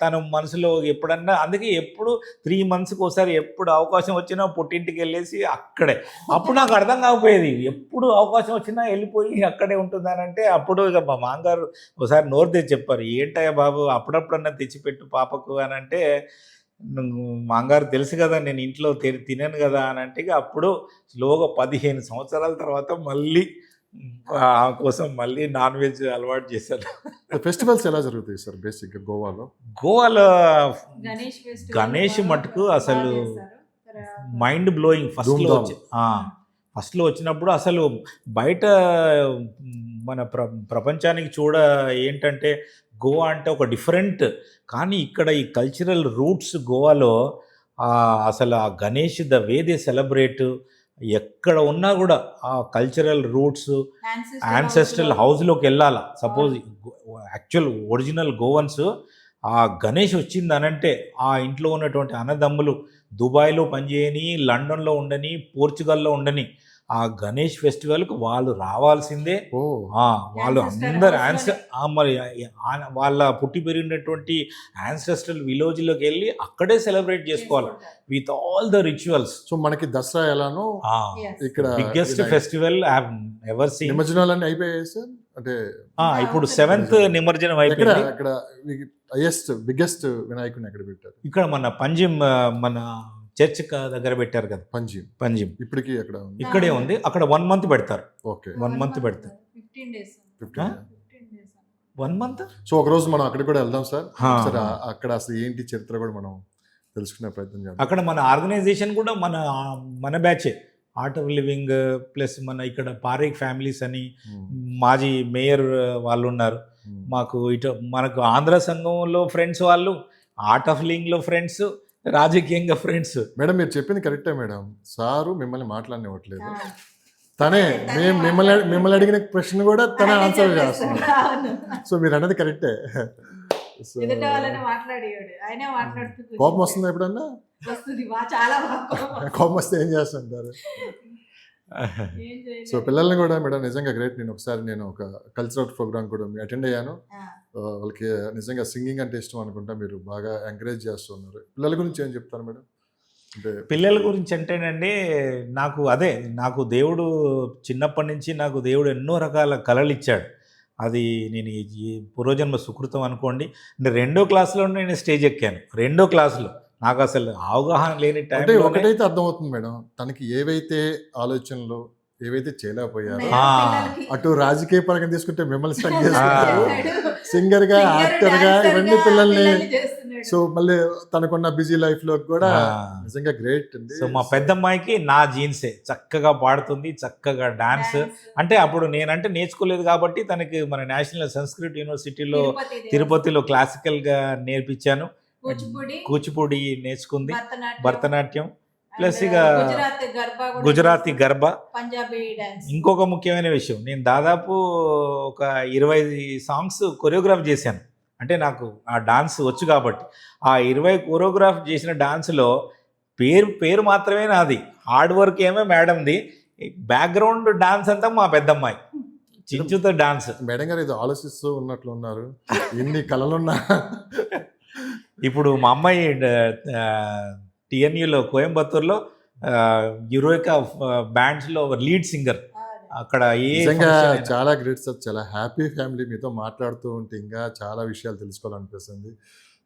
తను మనసులో ఎప్పుడన్నా, అందుకే ఎప్పుడు 3 monthsకి ఒకసారి ఎప్పుడు అవకాశం వచ్చినా పుట్టింటికి వెళ్ళేసి అక్కడే. అప్పుడు నాకు అర్థం కాకపోయేది, ఎప్పుడు అవకాశం వచ్చినా వెళ్ళిపోయి అక్కడే ఉంటుందనంటే అప్పుడు ఇక మా మామగారు ఒకసారి నోరు తెచ్చి చెప్పారు, ఏంటయ్యా బాబు అప్పుడప్పుడన్నా తెచ్చిపెట్టు పాపకు అని అంటే, మామగారు తెలుసు కదా నేను ఇంట్లో తినను కదా అని అంటే అప్పుడు స్లోగా 15 సంవత్సరాల తర్వాత మళ్ళీ ఆ కోసం మళ్ళీ నాన్ వెజ్ అలవాటు చేశారు. ఫెస్టివల్స్ ఎలా జరుగుతాయి సార్ బేసిక్గా గోవాలో? గణేష్ మటుకు అసలు మైండ్ బ్లోయింగ్. ఫస్ట్లో వచ్చినప్పుడు అసలు బయట మన ప్రపంచానికి ఏంటంటే గోవా అంటే ఒక డిఫరెంట్, కానీ ఇక్కడ ఈ కల్చరల్ రూట్స్ గోవాలో అసలు ఆ Ganesh the way they celebrate, ఎక్కడ ఉన్నా కూడా ఆ కల్చరల్ రూట్స్ యాన్సెస్ట్రల్ హౌస్లోకి వెళ్ళాలా. సపోజ్ యాక్చువల్ ఒరిజినల్ గోవన్స్ ఆ గణేష్ వచ్చిందనంటే ఆ ఇంట్లో ఉన్నటువంటి అన్నదమ్ములు దుబాయ్లో పనిచేయని, లండన్లో ఉండని, పోర్చుగల్లో ఉండని, ఆ గణేష్ ఫెస్టివల్కి వాళ్ళు రావాల్సిందే. ఓ వాళ్ళు Ancestor అందరు house మరి వాళ్ళ పుట్టి పెరిగినటువంటి యాన్సెస్ట్రల్ విలేజ్లోకి వెళ్ళి అక్కడే సెలబ్రేట్ చేసుకోవాలి with all the rituals. So మనకి దసరా ఎలానో Yes. ఇక్కడ biggest Vinayaka- festival I have ever seen. నిమజ్జనాలన్నీ అయిపోయాయి సార్. అంటే ఇప్పుడు 7th నిమజ్జనం ఎక్కడ అయిపోయింది. అక్కడ బిగ్గెస్ట్ వినాయకుడిని ఎక్కడ పెట్టారు? ఇక్కడ మన పంజిమ్ మన చర్చ్ దగ్గర పెట్టారు కదా, పంజిమ్ ఇప్పటికి ఎక్కడ ఉంది? ఇక్కడే ఉంది. అక్కడ 1 month పెడతారు. ఓకే 1 month పెడతారు. 15 days. 15. 15 days. 1 month. సో ఒక రోజు మనం అక్కడికి కూడా వెళ్దాం సార్. హా. సరే అక్కడ అసలు ఏంటి చరిత్ర కూడా మనం తెలుసుకునే ప్రయత్నం చేద్దాం. అక్కడ మన ఆర్గనైజేషన్ కూడా మన బ్యాచే, ఆర్ట్ ఆఫ్ లివింగ్ ప్లస్ మన ఇక్కడ పారేక్ ఫ్యామిలీస్ అని మాజీ మేయర్ వాళ్ళు ఉన్నారు. మాకు మనకు ఆంధ్ర సంఘంలో ఫ్రెండ్స్ వాళ్ళు, ఆర్ట్ ఆఫ్ లివింగ్లో ఫ్రెండ్స్, రాజకీయంగా ఫ్రెండ్స్. మేడం మీరు చెప్పింది కరెక్టే మేడం. సారు మిమ్మల్ని మాట్లాడనివ్వట్లేదు. Ah. తనే మేము మిమ్మల్ని అడిగిన ప్రశ్న కూడా తనే ఆయనే ఆన్సర్ చెప్పేస్తాడు. చేస్తున్నారు. అవును. సో మీరు అన్నది కరెక్టే. సో ఎదుట వాళ్ళని మాట్లాడేవాడు, ఆయనే మాట్లాడుతూ కూర్చుంటాడు. కోపం వస్తుందా ఎప్పుడన్నా? వస్తుంది చాలా బాగా కోపం. కోపం వస్తే ఏం చేస్తుంటారు? ఏం చేయలేదు. సో పిల్లల్ని కూడా మేడం నిజంగా గ్రేట్. నేను ఒక కల్చరల్ ప్రోగ్రామ్ కూడా అటెండ్ అయ్యాను. Ah. వాళ్ళకి నిజంగా సింగింగ్ అంటే ఇష్టం అనుకుంటా. మీరు బాగా ఎంకరేజ్ చేస్తున్నారు. పిల్లల గురించి ఏం చెప్తారు మేడం? అంటే పిల్లల గురించి అంటేనండి, నాకు దేవుడు చిన్నప్పటి నుంచి నాకు దేవుడు ఎన్నో రకాల కళలు ఇచ్చాడు. అది నేను ఈ పూర్వజన్మ సుకృతం అనుకోండి. అంటే 2వ క్లాస్లో నేను స్టేజ్ ఎక్కాను. 2వ క్లాస్లో నాకు అసలు అవగాహన లేని అంటే టైంలో ఒకటైతే అర్థమవుతుంది మేడం, తనకి ఏవైతే ఆలోచనలు ఏవైతే చేయలేకపోయారో, పిల్లలకి అటు రాజకీయ పరంగా తీసుకుంటే మిమ్మల్ని స్టక్ ఆ. చేస్తున్నారు, చేస్తున్నాడు. సింగర్ గా, Singer, యాక్టర్ గా, dancer ఇవన్నీ గా పిల్లల్ని. చేస్తున్నాడు. సో మళ్ళీ తనకున్న బిజీ లైఫ్ లో కూడా ఆ. నిజంగా గ్రేట్ అండి. సో మా పెద్దమ్మాయికి నా జీన్సే, చక్కగా పాడుతుంది, చక్కగా డాన్స్. Dance. అంటే అప్పుడు నేనంటే నేర్చుకోలేదు కాబట్టి తనకి మన నేషనల్ సంస్కృత్ యూనివర్సిటీలో తిరుపతి తిరుపతిలో క్లాసికల్గా నేర్పించాను. కూచిపూడి, కూచిపూడి నేర్చుకుంది, భరతనాట్యం, ప్లస్ and ఇక గుజరాతీ గర్బా కూడా గుజరాతీ చేస్తుంది. గర్బా. పంజాబీ డాన్స్. ఇంకొక ముఖ్యమైన విషయం, నేను దాదాపు ఒక 20 సాంగ్స్ కొరియోగ్రాఫ్ చేశాను. అంటే నాకు ఆ డాన్స్ వచ్చు కాబట్టి ఆ 20 కొరియోగ్రాఫ్ చేసిన డాన్స్లో పేరు మాత్రమే నాది, హార్డ్ వర్క్ ఏమో మేడంది, బ్యాక్గ్రౌండ్ డాన్స్ అంతా మా పెద్దమ్మాయి చించుతో డాన్స్. మేడం గారు ఏదో ఆలోచిస్తూ ఉన్నట్లు ఉన్నారు. ఎన్ని కళలున్నా ఇప్పుడు మా అమ్మాయి టిఎన్యూలో కోయంబత్తూర్లో యురోకా బ్యాండ్స్లో లీడ్ సింగర్. అక్కడ నిజంగా చాలా గ్రేట్ సార్. చాలా హ్యాపీ ఫ్యామిలీ. మీతో మాట్లాడుతూ ఉంటే ఇంకా చాలా విషయాలు తెలుసుకోవాలనిపిస్తుంది.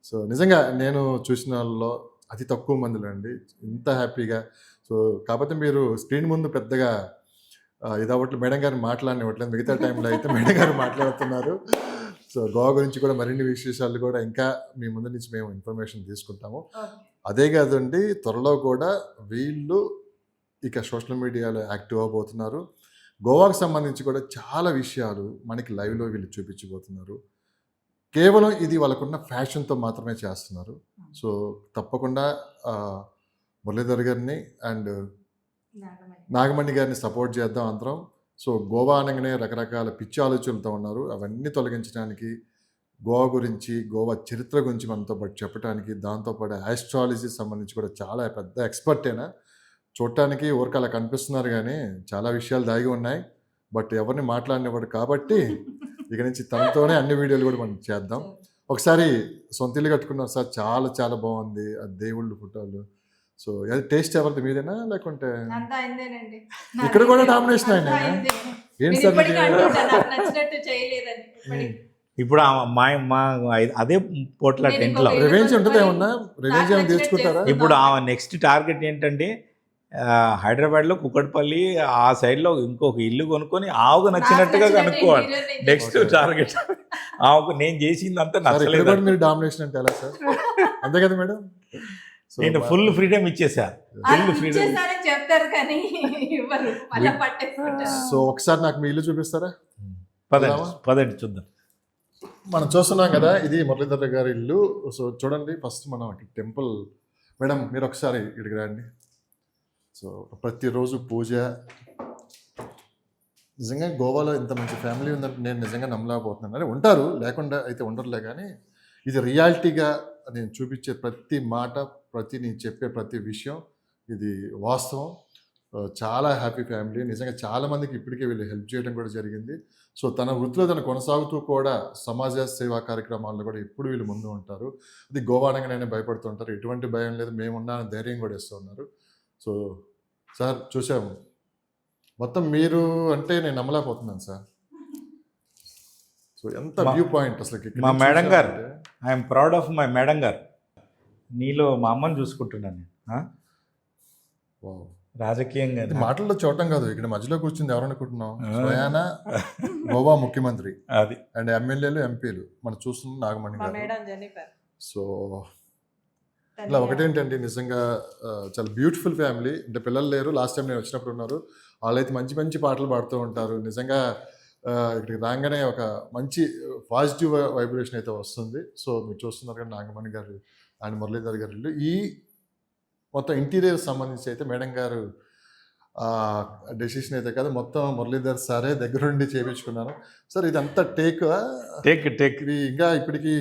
సో నిజంగా నేను చూసిన వాళ్ళలో అతి తక్కువ మందిలో అండి ఇంత హ్యాపీగా. సో కాకపోతే మీరు స్క్రీన్ ముందు పెద్దగా ఇదవట్లు మేడం గారు మాట్లాడనివ్వట్లేదు. మిగతా టైంలో అయితే మేడం గారు మాట్లాడుతున్నారు. సో గోవా గురించి కూడా మరిన్ని విశేషాలు కూడా ఇంకా మీ ముందు నుంచి మేము ఇన్ఫర్మేషన్ తీసుకుంటాము. అదే కాదండి, త్వరలో కూడా వీళ్ళు ఇక సోషల్ మీడియాలో యాక్టివ్ అవబోతున్నారు. గోవాకు సంబంధించి కూడా చాలా విషయాలు మనకి లైవ్లో వీళ్ళు చూపించబోతున్నారు. కేవలం ఇది వాళ్ళకున్న ఫ్యాషన్తో మాత్రమే చేస్తున్నారు. సో తప్పకుండా మురళీధర్ గారిని అండ్ నాగమణి గారిని సపోర్ట్ చేద్దాం అందరం. సో గోవా అనగానే రకరకాల పిచ్చి ఆలోచనలతో ఉన్నారు. అవన్నీ తొలగించడానికి, గోవా గురించి, గోవా చరిత్ర గురించి మనతో పాటు చెప్పడానికి, దాంతోపాటు ఆస్ట్రాలజీ సంబంధించి కూడా చాలా పెద్ద ఎక్స్పర్ట్ అయినా. చూడటానికి ఊరికి అలా కనిపిస్తున్నారు కానీ చాలా విషయాలు దాగి ఉన్నాయి. బట్ ఎవరిని మాట్లాడినవాడు కాబట్టి ఇక నుంచి తనతోనే అన్ని వీడియోలు కూడా మనం చేద్దాం. ఒకసారి సొంత ఇల్లు కట్టుకున్నారు సార్, చాలా చాలా బాగుంది. ఆ దేవుళ్ళు ఫోటోలు. సో అది టేస్ట్ ఎవరిది, మీదేనా లేకుంటే అంతా అయిందేనండి. ఇక్కడ కూడా డామినేషన్ అయినా? అంతా అయిందే. ఏంటి నేను సార్ ఇప్పటికీ మీకు? అంటుంటా, నాకు నచ్చినట్టు చేయలేదని. ఇప్పటికీ. ఇప్పుడు మా అదే పోట్ల నేను టెంట్లో ఇంకొక రివెంజ్ ఉంటుంది ఏమన్నా? రివెంజ్ ఏమైనా తీర్చుకుంటారా? ఇప్పుడు ఆమె నెక్స్ట్ టార్గెట్ ఏంటంటే హైదరాబాద్లో కుక్కట్పల్లి ఆ సైడ్లో ఇంకొక ఇల్లు కొనుక్కొని ఆవుకు నచ్చినట్టుగా కనుక్కోవాలి. నెక్స్ట్ టార్గెట్ ఆవుకు నేను చేసిందంతా సార్ ఇక్కడ నచ్చలేదు. కూడా మీరు డామినేషన్ అంటే ఎలా సార్? అంతే కదా మేడం? సో నేను ఫుల్ ఫ్రీడమ్ ఇచ్చేసా. ఫుల్ ఫ్రీడమ్ ఇచ్చేసారని చెప్తారు కానీ ఇవ్వరు, మళ్ళీ పట్టేసుకుంటారు. సో ఒకసారి నాకు మీ ఇల్లు చూపిస్తారా? పదండి చూద్దాం. మనం చూస్తున్నాం కదా, ఇది మురళీధర్ గారి ఇల్లు. సో చూడండి, ఫస్ట్ మనం టెంపుల్. మేడం మీరు ఒకసారి ఇక్కడికి రండి. సో ప్రతిరోజు పూజ. నిజంగా గోవాలో ఇంత మంచి ఫ్యామిలీ ఉందంటే నేను నిజంగా నమ్మలేకపోతున్నాను. అంటే ఉంటారు, లేకుండా అయితే ఉండరులే, కానీ ఇది రియాలిటీగా నేను చూపించే ప్రతి మాట, నేను చెప్పే ప్రతి విషయం ఇది వాస్తవం. చాలా హ్యాపీ ఫ్యామిలీ. నిజంగా చాలా మందికి ఇప్పటికే వీళ్ళు హెల్ప్ చేయడం కూడా జరిగింది. సో తన వృత్తిలో తను కొనసాగుతూ కూడా సమాజ సేవా కార్యక్రమాల్లో కూడా ఎప్పుడు వీళ్ళు ముందు ఉంటారు. అది గోవా అనగానే భయపడుతూ ఉంటారు. ఎటువంటి భయం లేదు, మేమున్నా అని ధైర్యం కూడా ఇస్తూ ఉన్నారు. సో సార్ చూసాము మొత్తం మీరు అంటే నేను నమ్మలేకపోతున్నాను సార్. సో ఎంత వ్యూ పాయింట్ అసలు మా మేడం గారు, I'm proud of my madam గారు. నీలో మా అమ్మని చూసుకుంటున్నాను నేను. రాజకీయంగా మాటల్లో చూడటం కాదు, ఇక్కడ మధ్యలో కూర్చుంది ఎవరనుకుంటున్నాం, స్వయాన గోవా ముఖ్యమంత్రి అది అండ్ ఎమ్మెల్యేలు ఎంపీలు మనం చూస్తున్న నాగమణి గారు. సో ఇలా ఒకటేంటంటే నిజంగా చాలా బ్యూటిఫుల్ ఫ్యామిలీ. అంటే పిల్లలు లేరు, లాస్ట్ టైం నేను వచ్చినప్పుడు ఉన్నారు. వాళ్ళైతే మంచి మంచి పాటలు పాడుతూ ఉంటారు. నిజంగా ఇక్కడికి రాగానే ఒక మంచి పాజిటివ్ వైబ్రేషన్ అయితే వస్తుంది. సో మీరు చూస్తున్నారు కదా నాగమణి గారు అండ్ మురళీధర్ గారు ఇల్లు. ఈ మొత్తం ఇంటీరియర్ సంబంధించి అయితే మేడం గారు డెసిషన్ అయితే కాదు, మొత్తం మురళీధర్ సారే దగ్గరుండి చేయించుకున్నాను. సార్ ఇదంతా టేక్ ఇది ఇంకా ఇప్పటికి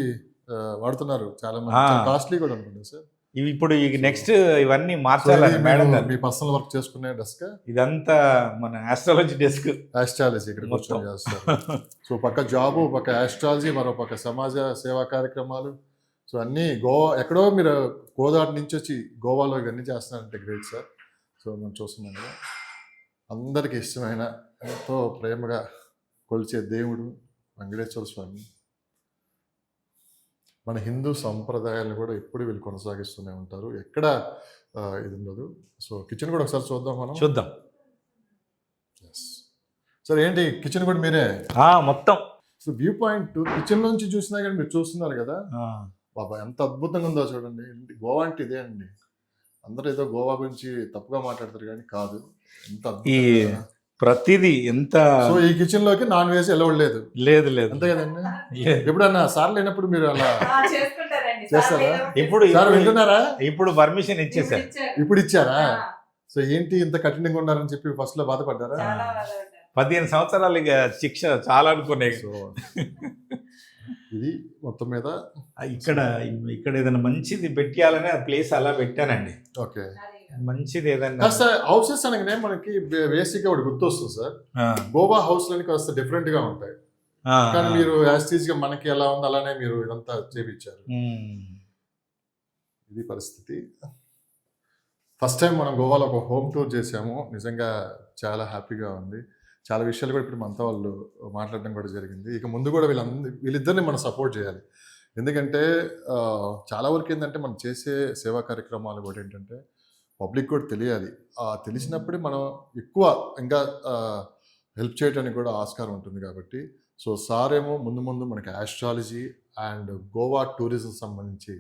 వాడుతున్నారు చాలా మంది, కాస్ట్లీ కూడా అనుకుంటుంది సార్. ఇవి ఇప్పుడు నెక్స్ట్ ఇవన్నీ మార్చాలి మేడం గారు. మీ పర్సనల్ వర్క్ చేసుకునే డెస్క్ ఇదంతా మన ఆస్ట్రాలజీ డెస్క్. ఆస్ట్రాలజీ ఇక్కడ కూర్చొని చేస్తారు. సో పక్క జాబు, పక్క ఆస్ట్రాలజీ, మరో పక్క సమాజ సేవా కార్యక్రమాలు. సో అన్నీ గోవా, ఎక్కడో మీరు గోదావరి నుంచి వచ్చి గోవాలో ఇవన్నీ చేస్తున్నారంటే గ్రేట్ సార్. సో మనం చూస్తున్నాం కదా, అందరికీ ఇష్టమైన ఎంతో ప్రేమగా కొలిచే దేవుడు వెంకటేశ్వర స్వామి. మన హిందూ సంప్రదాయాలను కూడా ఎప్పుడు వీళ్ళు కొనసాగిస్తూనే ఉంటారు, ఎక్కడ ఇది ఉండదు. సో కిచెన్ కూడా ఒకసారి చూద్దాం, మనం చూద్దాం. సార్ ఏంటి కిచెన్ కూడా మీరే మొత్తం. సో వ్యూ పాయింట్ కిచెన్ నుంచి చూసినా కానీ మీరు చూస్తున్నారు కదా, బాబా ఎంత అద్భుతంగా ఉందో చూడండి. గోవా అంటే ఇదే అండి. అందరూ ఏదో గోవా గురించి తప్పుగా మాట్లాడతారు కానీ కాదు, ఎంత ప్రతిదీ ఎంత. సో ఈ కిచెన్ లోకి నాన్ వెజ్ ఎలవడ్ లేదు, లేదు లేదు, అంతే కదండి. ఎప్పుడన్నా సార్ లేనప్పుడు మీరు అలా చేస్తారా? ఇప్పుడు సార్ వింటున్నారా? ఇప్పుడు పర్మిషన్ ఇచ్చేసారు. ఇప్పుడు ఇచ్చారా? సో ఏంటి ఇంత కఠినంగా ఉన్నారని చెప్పి ఫస్ట్ లో బాధపడ్డారా? 15 సంవత్సరాలు ఇక శిక్ష చాలా అనుకునే. సో ఇది మొత్తం మీద ఇక్కడ ఏదైనా మంచిది పెట్టాలని ఆ ప్లేస్ అలా పెట్టానండి. ఓకే, మంచిది ఏదన్నా హౌసెస్ అనగానే మనకి బేసిక్ గా ఒకటి గుర్తొస్తుంది సార్. గోవా హౌస్ లని కాస్త డిఫరెంట్ గా ఉంటాయి, కానీ మీరు యాస్టీజ్ గా మనకి ఎలా ఉంది అలానే మీరు ఇదంతా చేపించారు. ఇది పరిస్థితి. ఫస్ట్ టైం మనం గోవాలో ఒక హోమ్ టూర్ చేసాము. నిజంగా చాలా హ్యాపీగా ఉంది. చాలా విషయాలు కూడా ఇప్పుడు మనతో వాళ్ళు మాట్లాడడం కూడా జరిగింది. ఇక ముందు కూడా వీళ్ళిద్దరిని మనం సపోర్ట్ చేయాలి. ఎందుకంటే చాలా వరకు ఏంటంటే మనం చేసే సేవా కార్యక్రమాలు కూడా ఏంటంటే పబ్లిక్ కూడా తెలియాలి. తెలిసినప్పుడే మనం ఎక్కువ ఇంకా హెల్ప్ చేయడానికి కూడా ఆస్కారం ఉంటుంది. కాబట్టి సో సార్ ఏమో ముందు ముందు మనకి ఆస్ట్రాలజీ అండ్ గోవా టూరిజం సంబంధించి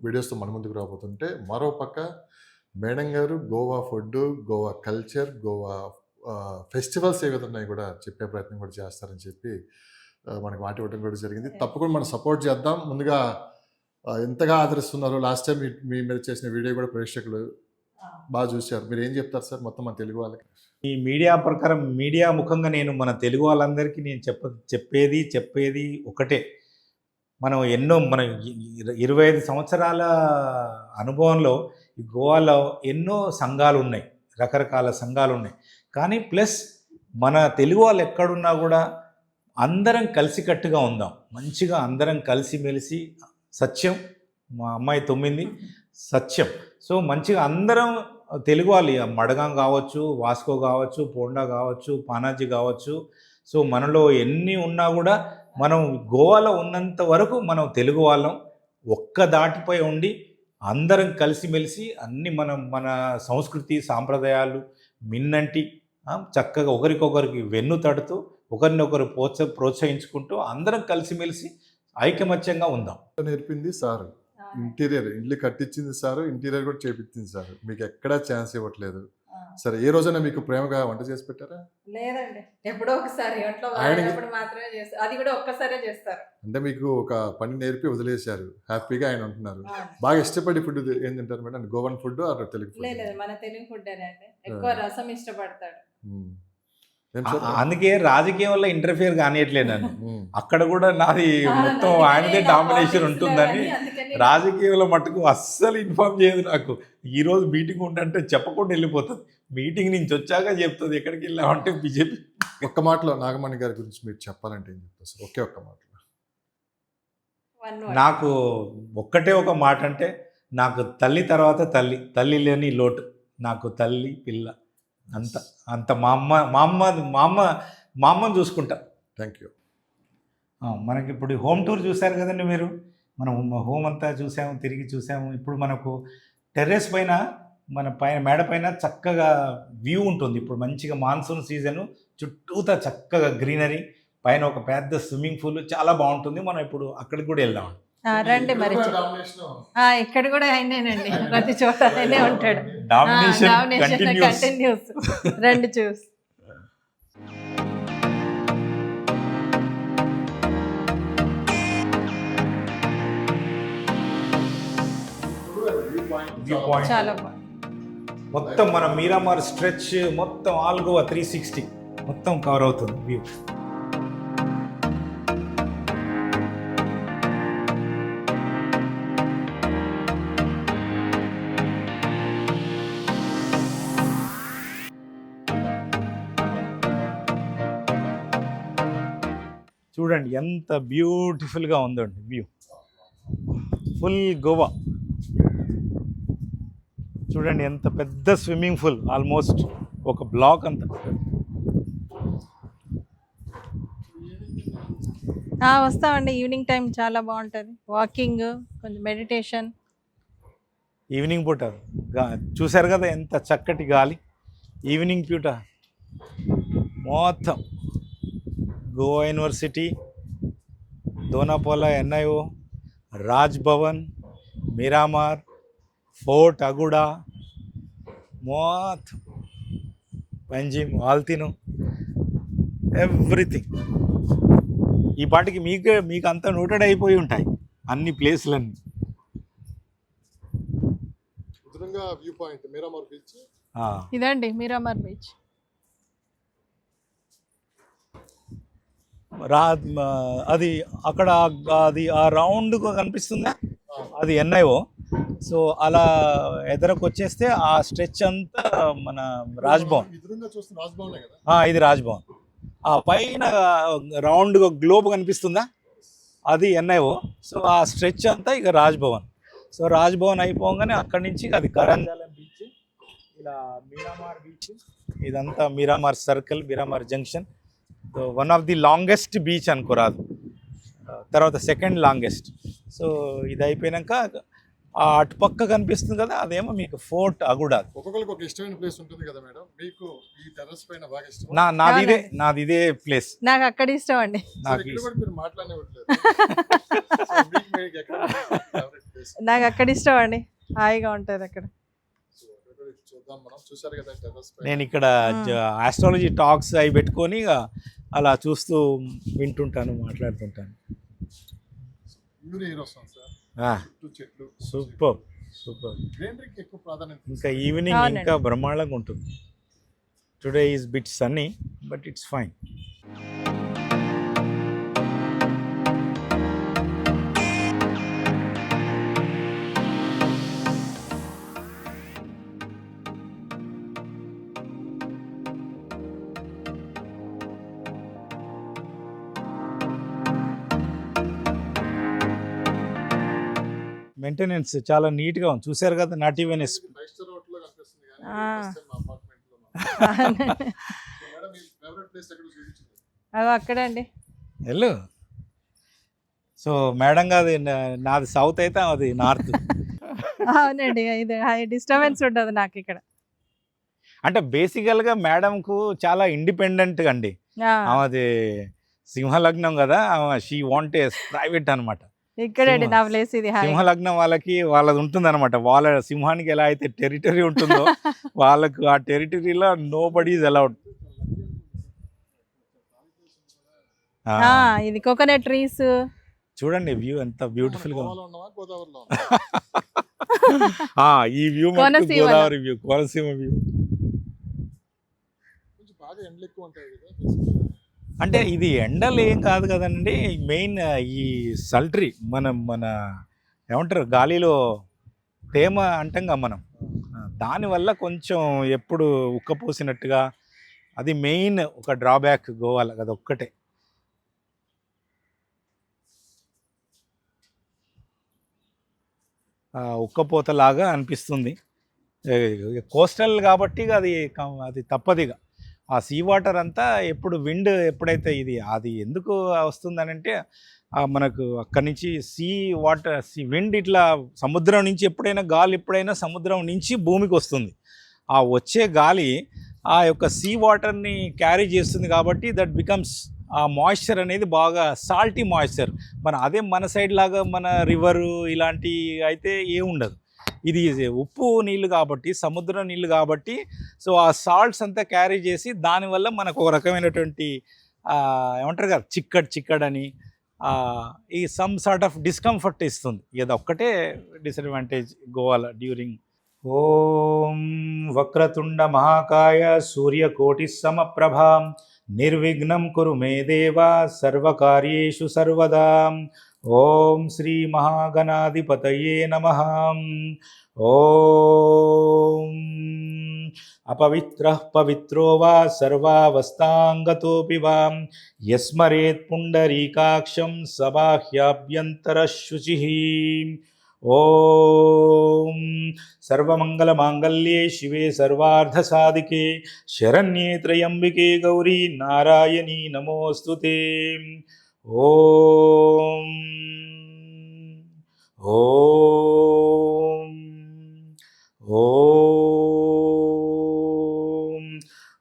వీడియోస్తో మన ముందుకు రాబోతుంటే, మరో పక్క madam garu Goa food, Goa culture, Goa festivals ఏ విధంగా ఉన్నాయి కూడా చెప్పే ప్రయత్నం కూడా చేస్తారని చెప్పి మనకి మాట ఇవ్వడం కూడా జరిగింది. తప్పకుండా మనం సపోర్ట్ చేద్దాం. ముందుగా ఎంతగా ఆదరిస్తున్నారు. లాస్ట్ టైం మీ మీద చేసిన వీడియో కూడా ప్రేక్షకులు బాగా చూశారు. మీరు ఏం చెప్తారు సార్ మొత్తం మన తెలుగు వాళ్ళకి? ఈ మీడియా ప్రకారం, మీడియా ముఖంగా నేను మన తెలుగు వాళ్ళందరికీ నేను చెప్పేది ఒకటే. మనం మన 25 సంవత్సరాల అనుభవంలో ఈ గోవాలో ఎన్నో సంఘాలు ఉన్నాయి, రకరకాల సంఘాలు ఉన్నాయి. కానీ ప్లస్ మన తెలుగు వాళ్ళు ఎక్కడున్నా కూడా అందరం కలిసికట్టుగా ఉందాం, మంచిగా అందరం కలిసిమెలిసి. సత్యం, మా అమ్మాయి 9 సత్యం. సో మంచిగా అందరం తెలుగు వాళ్ళు, మడగాం కావచ్చు, వాస్కో కావచ్చు, పోండా కావచ్చు, పానాజీ కావచ్చు. సో మనలో ఎన్ని ఉన్నా కూడా మనం గోవాలో ఉన్నంత వరకు మనం తెలుగు వాళ్ళం ఒక్క దాటిపై ఉండి అందరం కలిసిమెలిసి అన్ని మన సంస్కృతి సాంప్రదాయాలు మిన్నంటి చక్కగా ఒకరికొకరికి వెన్ను తడుతూ ఒకరినొకరు ప్రోత్సహించుకుంటూ అందరం కలిసిమెలిసి ఐకమత్యంగా ఉందాం. నేర్పింది సార్, ఇంటీరియర్ ఇల్లు కట్టించింది సార్, ఇంటీరియర్ కూడా చేపించింది సార్. మీకు ఎక్కడా ఛాన్స్ ఇవ్వట్లేదు. సరే, ఏ రోజైనా మీకు ప్రేమగా వంట చేసి పెట్టారా? లేదండి, ఎప్పుడో ఒకసారి మాత్రమే చేస్తారు, అది కూడా ఒక్కసారే చేస్తారు. అంటే మీకు ఒక పని నేర్పి వదిలేశారు, హ్యాపీగా ఆయన ఉంటున్నారు. బాగా ఇష్టపడి ఫుడ్ ఏం తింటారు madam? Goan food or Telugu food? లేదు, మన తెలుగు ఫుడ్ అండి. ఎక్కువ రసం ఇష్టపడతాడు. అందుకే రాజకీయం వల్ల ఇంటర్ఫియర్ కానియట్లేదు నన్ను. అక్కడ కూడా నాది మొత్తం ఆయనదే డామినేషన్ ఉంటుందని రాజకీయంలో మట్టుకు అస్సలు ఇన్ఫార్మ్ చేయదు నాకు. ఈరోజు మీటింగ్ ఉందంటే చెప్పకుండా వెళ్ళిపోతుంది. మీటింగ్ నుంచి వచ్చాక చెప్తుంది ఎక్కడికి వెళ్ళామంటే బీజేపీ. ఒక్క మాటలో నాగమణి గారి గురించి మీరు చెప్పాలంటే ఏం చెప్తారు సార్? ఒకే ఒక్క మాటలో. నాకు ఒక్కటే ఒక మాట అంటే, నాకు తల్లి తర్వాత తల్లి లేని లోటు. నాకు తల్లి పిల్ల అంత మా అమ్మని చూసుకుంటా. Thank you. మనకి ఇప్పుడు హోమ్ టూర్ చూశారు కదండి మీరు. మనం హోమ్ అంతా చూసాము, తిరిగి చూసాము. ఇప్పుడు మనకు టెర్రస్ పైన మన మేడ పైన చక్కగా వ్యూ ఉంటుంది. ఇప్పుడు మంచిగా మాన్సూన్ సీజను, చుట్టూతా చక్కగా గ్రీనరీ, పైన ఒక పెద్ద స్విమ్మింగ్ పూల్, చాలా బాగుంటుంది. మనం ఇప్పుడు అక్కడికి కూడా వెళ్దాం. రండి మరి. ఇక్కడ కూడా ఆయనేనండి, ప్రతి చోట ఆయనే ఉంటాడు. Domination continuous. రండి చూసి. చాలా బాగుంది. మొత్తం మన మీరామార్ స్ట్రెచ్ మొత్తం ఆల్ గోవా 360 మొత్తం కవర్ అవుతుంది వ్యూ. చూడండి ఎంత బ్యూటిఫుల్గా ఉందండి వ్యూ. ఫుల్ గోవా చూడండి, ఎంత పెద్ద స్విమ్మింగ్ పూల్, ఆల్మోస్ట్ ఒక బ్లాక్ అంతా. వస్తామండి, ఈవినింగ్ టైం చాలా బాగుంటుంది. వాకింగ్, కొంచెం మెడిటేషన్. ఈవినింగ్ పూట చూశారు కదా ఎంత చక్కటి గాలి. ఈవినింగ్ పూట మొత్తం Goa university, Dona Paula NIO, Raj Bhavan, Miramar, fort Aguada, మొత్తం పంజిమ్, ఆల్తిను, ఎవ్రీథింగ్. ఈ పాటికి మీకు అంతా నోటెడ్ అయిపోయి ఉంటాయి అన్ని ప్లేస్లన్నీ. View point Miramar beach. ఇదండి మిరామార్ బీచ్. అది అక్కడ అది ఆ రౌండ్గా కనిపిస్తుందా, అది ఎన్ఐఓ. సో అలా ఎదరకు వచ్చేస్తే ఆ స్ట్రెచ్ అంతా మన రాజ్భవన్. ఇది రాజ్భవన్. ఆ పైన రౌండ్గా గ్లోబ్ కనిపిస్తుందా, అది ఎన్ఐఓ. సో ఆ స్ట్రెచ్ అంతా ఇక రాజ్భవన్. సో రాజ్భవన్ అయిపోగానే అక్కడి నుంచి అది కరంజాలం బీచ్, ఇలా మీరామార్ బీచ్, ఇదంతా Miramar circle, Miramar junction. One of the longest beach అనుకోరాదు, తర్వాత సెకండ్ లాంగెస్ట్. సో ఇది అయిపోయాక ఆ అటుపక్క కనిపిస్తుంది కదా, అదేమో మీకు ఫోర్ట్ అగుడా. ఒక్కొక్కరికి ఒక ఇష్టమైన ప్లేస్ ఉంటుంది కదా మేడం, మీకు ఈ టెర్రస్ పైన బాగా ఇష్టం? నాది ఇదే ప్లేస్. నాకు అక్కడ ఇష్టం అండి. నాకు అక్కడ ఇష్టం అండి, హాయిగా ఉంటుంది అక్కడ. నేను ఇక్కడ ఆస్ట్రాలజీ టాక్స్ అవి పెట్టుకొని అలా చూస్తూ వింటుంటాను, మాట్లాడుతుంటాను. Super super. ఇంకా ఈవినింగ్ ఇంకా బ్రహ్మాండంగా ఉంటుంది. Today is bit sunny but it's fine. Maintenance చాలా నీట్గా ఉంది, చూసారు కదా. నాట్ ఈవెన్ అక్కడే అండి వెళ్ళు. సో మేడం కాదు, నాది సౌత్ అయితే అది నార్త్. అవునండి, ఇది డిస్టర్బెన్స్ ఉంటుంది నాకు ఇక్కడ. అంటే బేసికల్గా మేడంకు చాలా ఇండిపెండెంట్ అండి. ఆమెది సింహలగ్నం కదా, షీ వాంట్ ఏ ప్రైవేట్ అనమాట. ఇక్కడండి నా ప్లేస్ ఇది. సింహలగ్నం వాళ్ళది ఉంటుంది అనమాట. వాళ్ళ సింహానికి ఎలా అయితే టెరిటరీ ఉంటుందో వాళ్ళకు ఆ టెరిటరీలో నో బడీ ఈజ్ అలౌడ్. ఇది కోకోనట్ ట్రీస్ చూడండి, వ్యూ ఎంత బ్యూటిఫుల్ గా ఉంది. ఈ view Godavari view, Konaseema view. అంటే ఇది ఎండలు ఏం కాదు కదండి, మెయిన్ ఈ సల్ట్రీ మన ఏమంటారు గాలిలో తేమ అంటాంగా మనం, దానివల్ల కొంచెం ఎప్పుడు ఉక్కపోసినట్టుగా, అది మెయిన్ ఒక డ్రాబ్యాక్ గోవాలో, అది ఒక్కటే. ఉక్కపోతలాగా అనిపిస్తుంది. కోస్టల్ కాబట్టి అది తప్పదిగా. ఆ సీ వాటర్ అంతా ఎప్పుడు విండ్ ఎప్పుడైతే అది ఎందుకు వస్తుందనంటే మనకు అక్కడి నుంచి విండ్ ఇట్లా సముద్రం నుంచి ఎప్పుడైనా సముద్రం నుంచి భూమికి వస్తుంది. ఆ వచ్చే గాలి ఆ యొక్క సీ వాటర్ని క్యారీ చేస్తుంది కాబట్టి దట్ బికమ్స్ ఆ మాయిశ్చర్ అనేది బాగా సాల్టీ మాయిశ్చర్. మన సైడ్ లాగా మన రివరు ఇలాంటి అయితే ఏముండదు. ఇది ఉప్పు నీళ్ళు కాబట్టి, సముద్రం నీళ్ళు కాబట్టి, సో ఆ సాల్ట్స్ అంతా క్యారీ చేసి దానివల్ల మనకు ఒక రకమైనటువంటి ఏమంటారు కదా చిక్కడని ఈ సమ్ సార్ట్ ఆఫ్ డిస్కంఫర్ట్ ఇస్తుంది. ఇది ఒక్కటే డిసడ్వాంటేజ్ గోవాలో డ్యూరింగ్. ఓం వక్రతుండ మహాకాయ సూర్యకోటి సమప్రభా నిర్విఘ్నం కురు మే దేవ సర్వకార్యేషు సర్వదా. ఓం శ్రీ మహాగణాధిపతయే నమః. ఓం అపవిత్రః పవిత్రో వా సర్వావస్థాంగతోపి వా యస్మరేత్ పుండరీకాక్షం సబాహ్యాభ్యంతరశుచిః. ఓం సర్వమంగళమాంగళ్యే శివే సర్వార్థసాధికే శరణ్యే త్రయంబికే గౌరీ నారాయణీ నమోస్తుతే. ఓం ఓం ఓం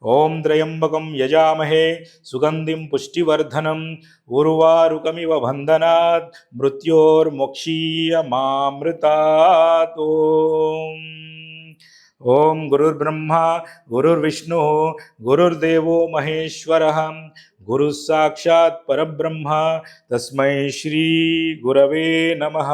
ఓం త్రయంబకం యజామహే సుగంధిం పుష్టివర్ధనం ఉర్వారుకమివ బంధనాత్ మృత్యోర్మోక్షీయమామృతాత్. ఓం గురుర్బ్రహ్మా గురుర్విష్ణు గురుర్దేవో మహేశ్వరః గురుః సాక్షాత్ పరబ్రహ్మ తస్మై శ్రీ గురవే నమః.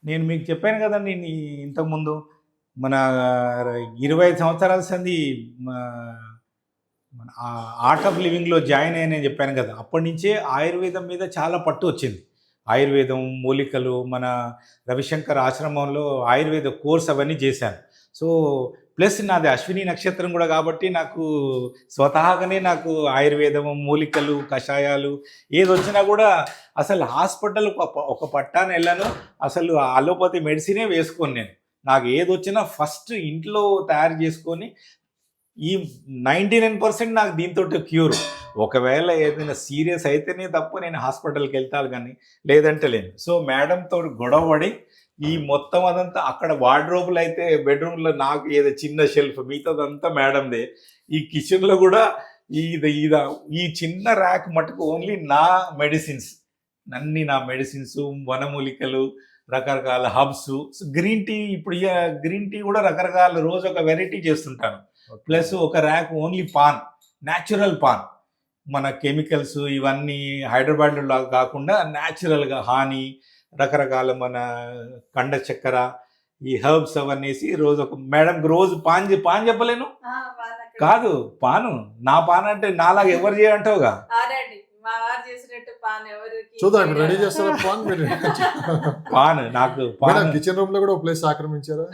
నేను మీకు చెప్పాను కదండి ఇంతకుముందు మన 25 సంవత్సరాల సంది మన ఆర్ట్ ఆఫ్ లివింగ్లో జాయిన్ అయ్యానని చెప్పాను కదా. అప్పటి నుంచే ఆయుర్వేదం మీద చాలా పట్టు వచ్చింది. ఆయుర్వేదం మూలికలు, మన రవిశంకర్ ఆశ్రమంలో ఆయుర్వేద కోర్స్ అవన్నీ చేశాను. సో ప్లస్ నాది అశ్విని నక్షత్రం కూడా కాబట్టి నాకు స్వతహాగానే నాకు ఆయుర్వేదం, మూలికలు, కషాయాలు ఏది వచ్చినా కూడా అసలు హాస్పిటల్ ఒక పట్టాన వెళ్ళాను. అసలు అలోపతి మెడిసినే వేసుకోను నేను. నాకు ఏది వచ్చినా ఫస్ట్ ఇంట్లో తయారు చేసుకొని ఈ 99% నాకు దీంతో క్యూర్. ఒకవేళ ఏదైనా సీరియస్ అయితేనే తప్ప నేను హాస్పిటల్కి వెళ్తాను, కానీ లేదంటే లేను. సో మేడంతో గొడవపడి ఈ మొత్తం అదంతా అక్కడ వార్డ్రోబులు అయితే బెడ్రూమ్లో నాకు ఏదో చిన్న షెల్ఫ్, మిగతాదంతా మేడందే. ఈ కిచెన్లో కూడా ఈ చిన్న ర్యాక్ మటుకు ఓన్లీ నా మెడిసిన్స్, నా మెడిసిన్స్, వనమూలికలు, రకరకాల హబ్స్, గ్రీన్ టీ. ఇప్పుడు గ్రీన్ టీ కూడా రకరకాల రోజు ఒక వెరైటీ చేస్తుంటాను. ప్లస్ ఒక rack only pan, natural pan. మన కెమికల్స్ ఇవన్నీ హైదరాబాద్లో లాగా కాకుండా న్యాచురల్గా హానీ, రకరకాల మన కండ చక్కెర, ఈ హర్బ్స్ అవన్నీసి రోజు ఒక మేడంకి రోజు పాన్ చెప్పలేను కాదు, పాను నా పాన్ అంటే నాలాగా ఎవరు చేయంటావుగా. చూద్దాం రెడీ చేస్తారా పాన్? పాన్ నాకు పాన్ కిచెన్ రూమ్ లో కూడా ఒక ప్లేస్ ఆక్రమించారా?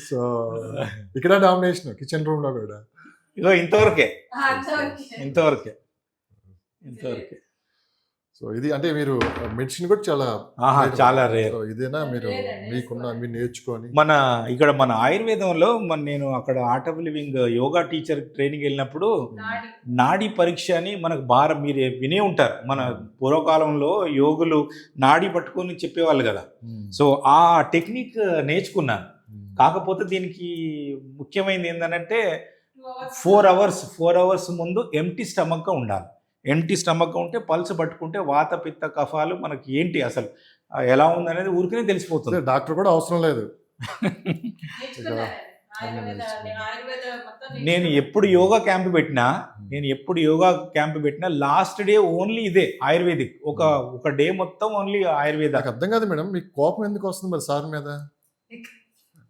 సో ఇక్కడ డామినేషన్ కిచెన్ రూమ్ లో కూడా ఇదో ఇంతవరకే. సో ఇది అంటే మీరు మెడిసిన్ కూడా చాలా రేర్. ఇదేనా మీరు మీరు నేర్చుకొని మన ఆయుర్వేదంలో నేను అక్కడ art of living yoga teacher training వెళ్ళినప్పుడు నాడీ పరీక్ష అని మనకు మీరు వినే ఉంటారు. మన పూర్వకాలంలో యోగులు నాడీ పట్టుకొని చెప్పేవాళ్ళు కదా. సో ఆ టెక్నిక్ నేర్చుకున్నాను. కాకపోతే దీనికి ముఖ్యమైనది ఏంటంటే 4 అవర్స్ ముందు ఎంటీ స్టమక్గా ఉండాలి. ఎంటీ స్టమక్ ఉంటే పల్స్ పట్టుకుంటే వాత పిత్త కఫాలు మనకి ఏంటి అసలు ఎలా ఉందనేది ఊరికనే తెలిసిపోతుంది. డాక్టర్ కూడా అవసరం లేదు. ఆయుర్వేద మొత్తం నేను ఎప్పుడు యోగా క్యాంప్ పెట్టినా లాస్ట్ డే ఓన్లీ ఇదే ఆయుర్వేదిక్. ఒక డే మొత్తం ఓన్లీ ఆయుర్వేద. నాకు అర్థం కాదు మేడం, మీకు కోపం ఎందుకు వస్తుంది మరి సార్ మీద?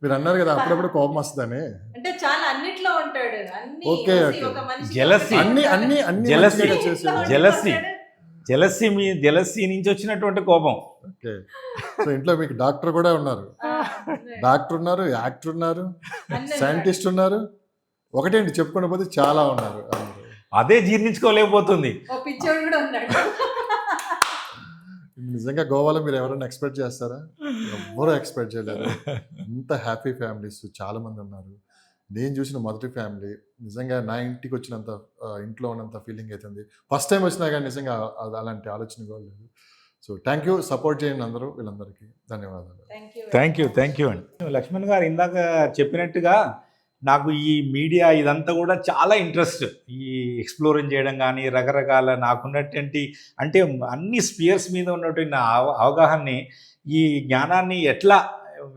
మీరు అన్నారు కదా అప్పుడప్పుడు కోపం వస్తుందని. అంటే చాలా అన్నిట్లో ఉంటాడు, అన్ని ఓకే, ఒక ఓకే. మనిషి Jealousy. అన్ని Jealousy. మంచిగా చేసేది. జెలసీ నుంచి వచ్చినటువంటి కోపం. ఓకే. సో ఇంట్లో మీకు డాక్టర్ కూడా ఉన్నారు, డాక్టర్ ఉన్నారు, యాక్టర్ ఉన్నారు, సైంటిస్ట్ ఉన్నారు, ఒకటేంటి చెప్పుకునే పోతే చాలా ఉన్నారు. అదే జీర్ణించుకోలేకపోతుంది. ఓ పిచ్చోడు కూడా ఉన్నాడు. నిజంగా గోవాలో మీరు ఎవరైనా ఎక్స్పెక్ట్ చేస్తారా? ఎవ్వరూ ఎక్స్పెక్ట్ చేయలేరు. ఇంత హ్యాపీ ఫ్యామిలీస్ చాలా మంది ఉన్నారు. నేను చూసిన మొదటి ఫ్యామిలీ నిజంగా నా ఇంటికి వచ్చినంత ఇంట్లో ఉన్నంత ఫీలింగ్ అవుతుంది. ఫస్ట్ టైం వచ్చినా కానీ నిజంగా అలాంటి ఆలోచన కూడా లేదు. సో థ్యాంక్ యూ, సపోర్ట్ చేయండి అందరూ, వీళ్ళందరికీ ధన్యవాదాలు. థ్యాంక్ యూ అండి. లక్ష్మణ్ గారు ఇందాక చెప్పినట్టుగా నాకు ఈ మీడియా ఇదంతా కూడా చాలా ఇంట్రెస్ట్. ఈ ఎక్స్ప్లోరింగ్ చేయడం కానీ రకరకాల నాకున్నటువంటి అంటే అన్ని స్పియర్స్ మీద ఉన్నటువంటి అవగాహనని, ఈ జ్ఞానాన్ని ఎట్లా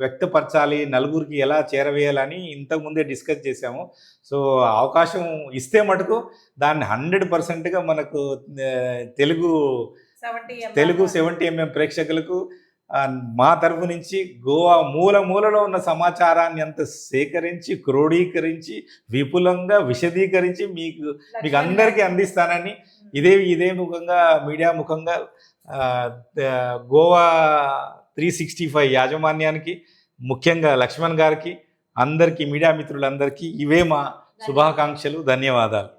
వ్యక్తపరచాలి, నలుగురికి ఎలా చేరవేయాలని ఇంతకుముందే డిస్కస్ చేశాము. సో అవకాశం ఇస్తే మటుకు దాన్ని 100%గా మనకు తెలుగు 70mm ప్రేక్షకులకు మా తరఫు నుంచి గోవా మూలలో ఉన్న సమాచారాన్ని అంత సేకరించి క్రోడీకరించి విపులంగా విశదీకరించి మీకు అందరికీ అందిస్తానని ఇదే ముఖంగా మీడియా ముఖంగా గోవా 365 యాజమాన్యానికి, ముఖ్యంగా లక్ష్మణ్ గారికి, అందరికీ మీడియా మిత్రులందరికీ ఇవే మా శుభాకాంక్షలు, ధన్యవాదాలు.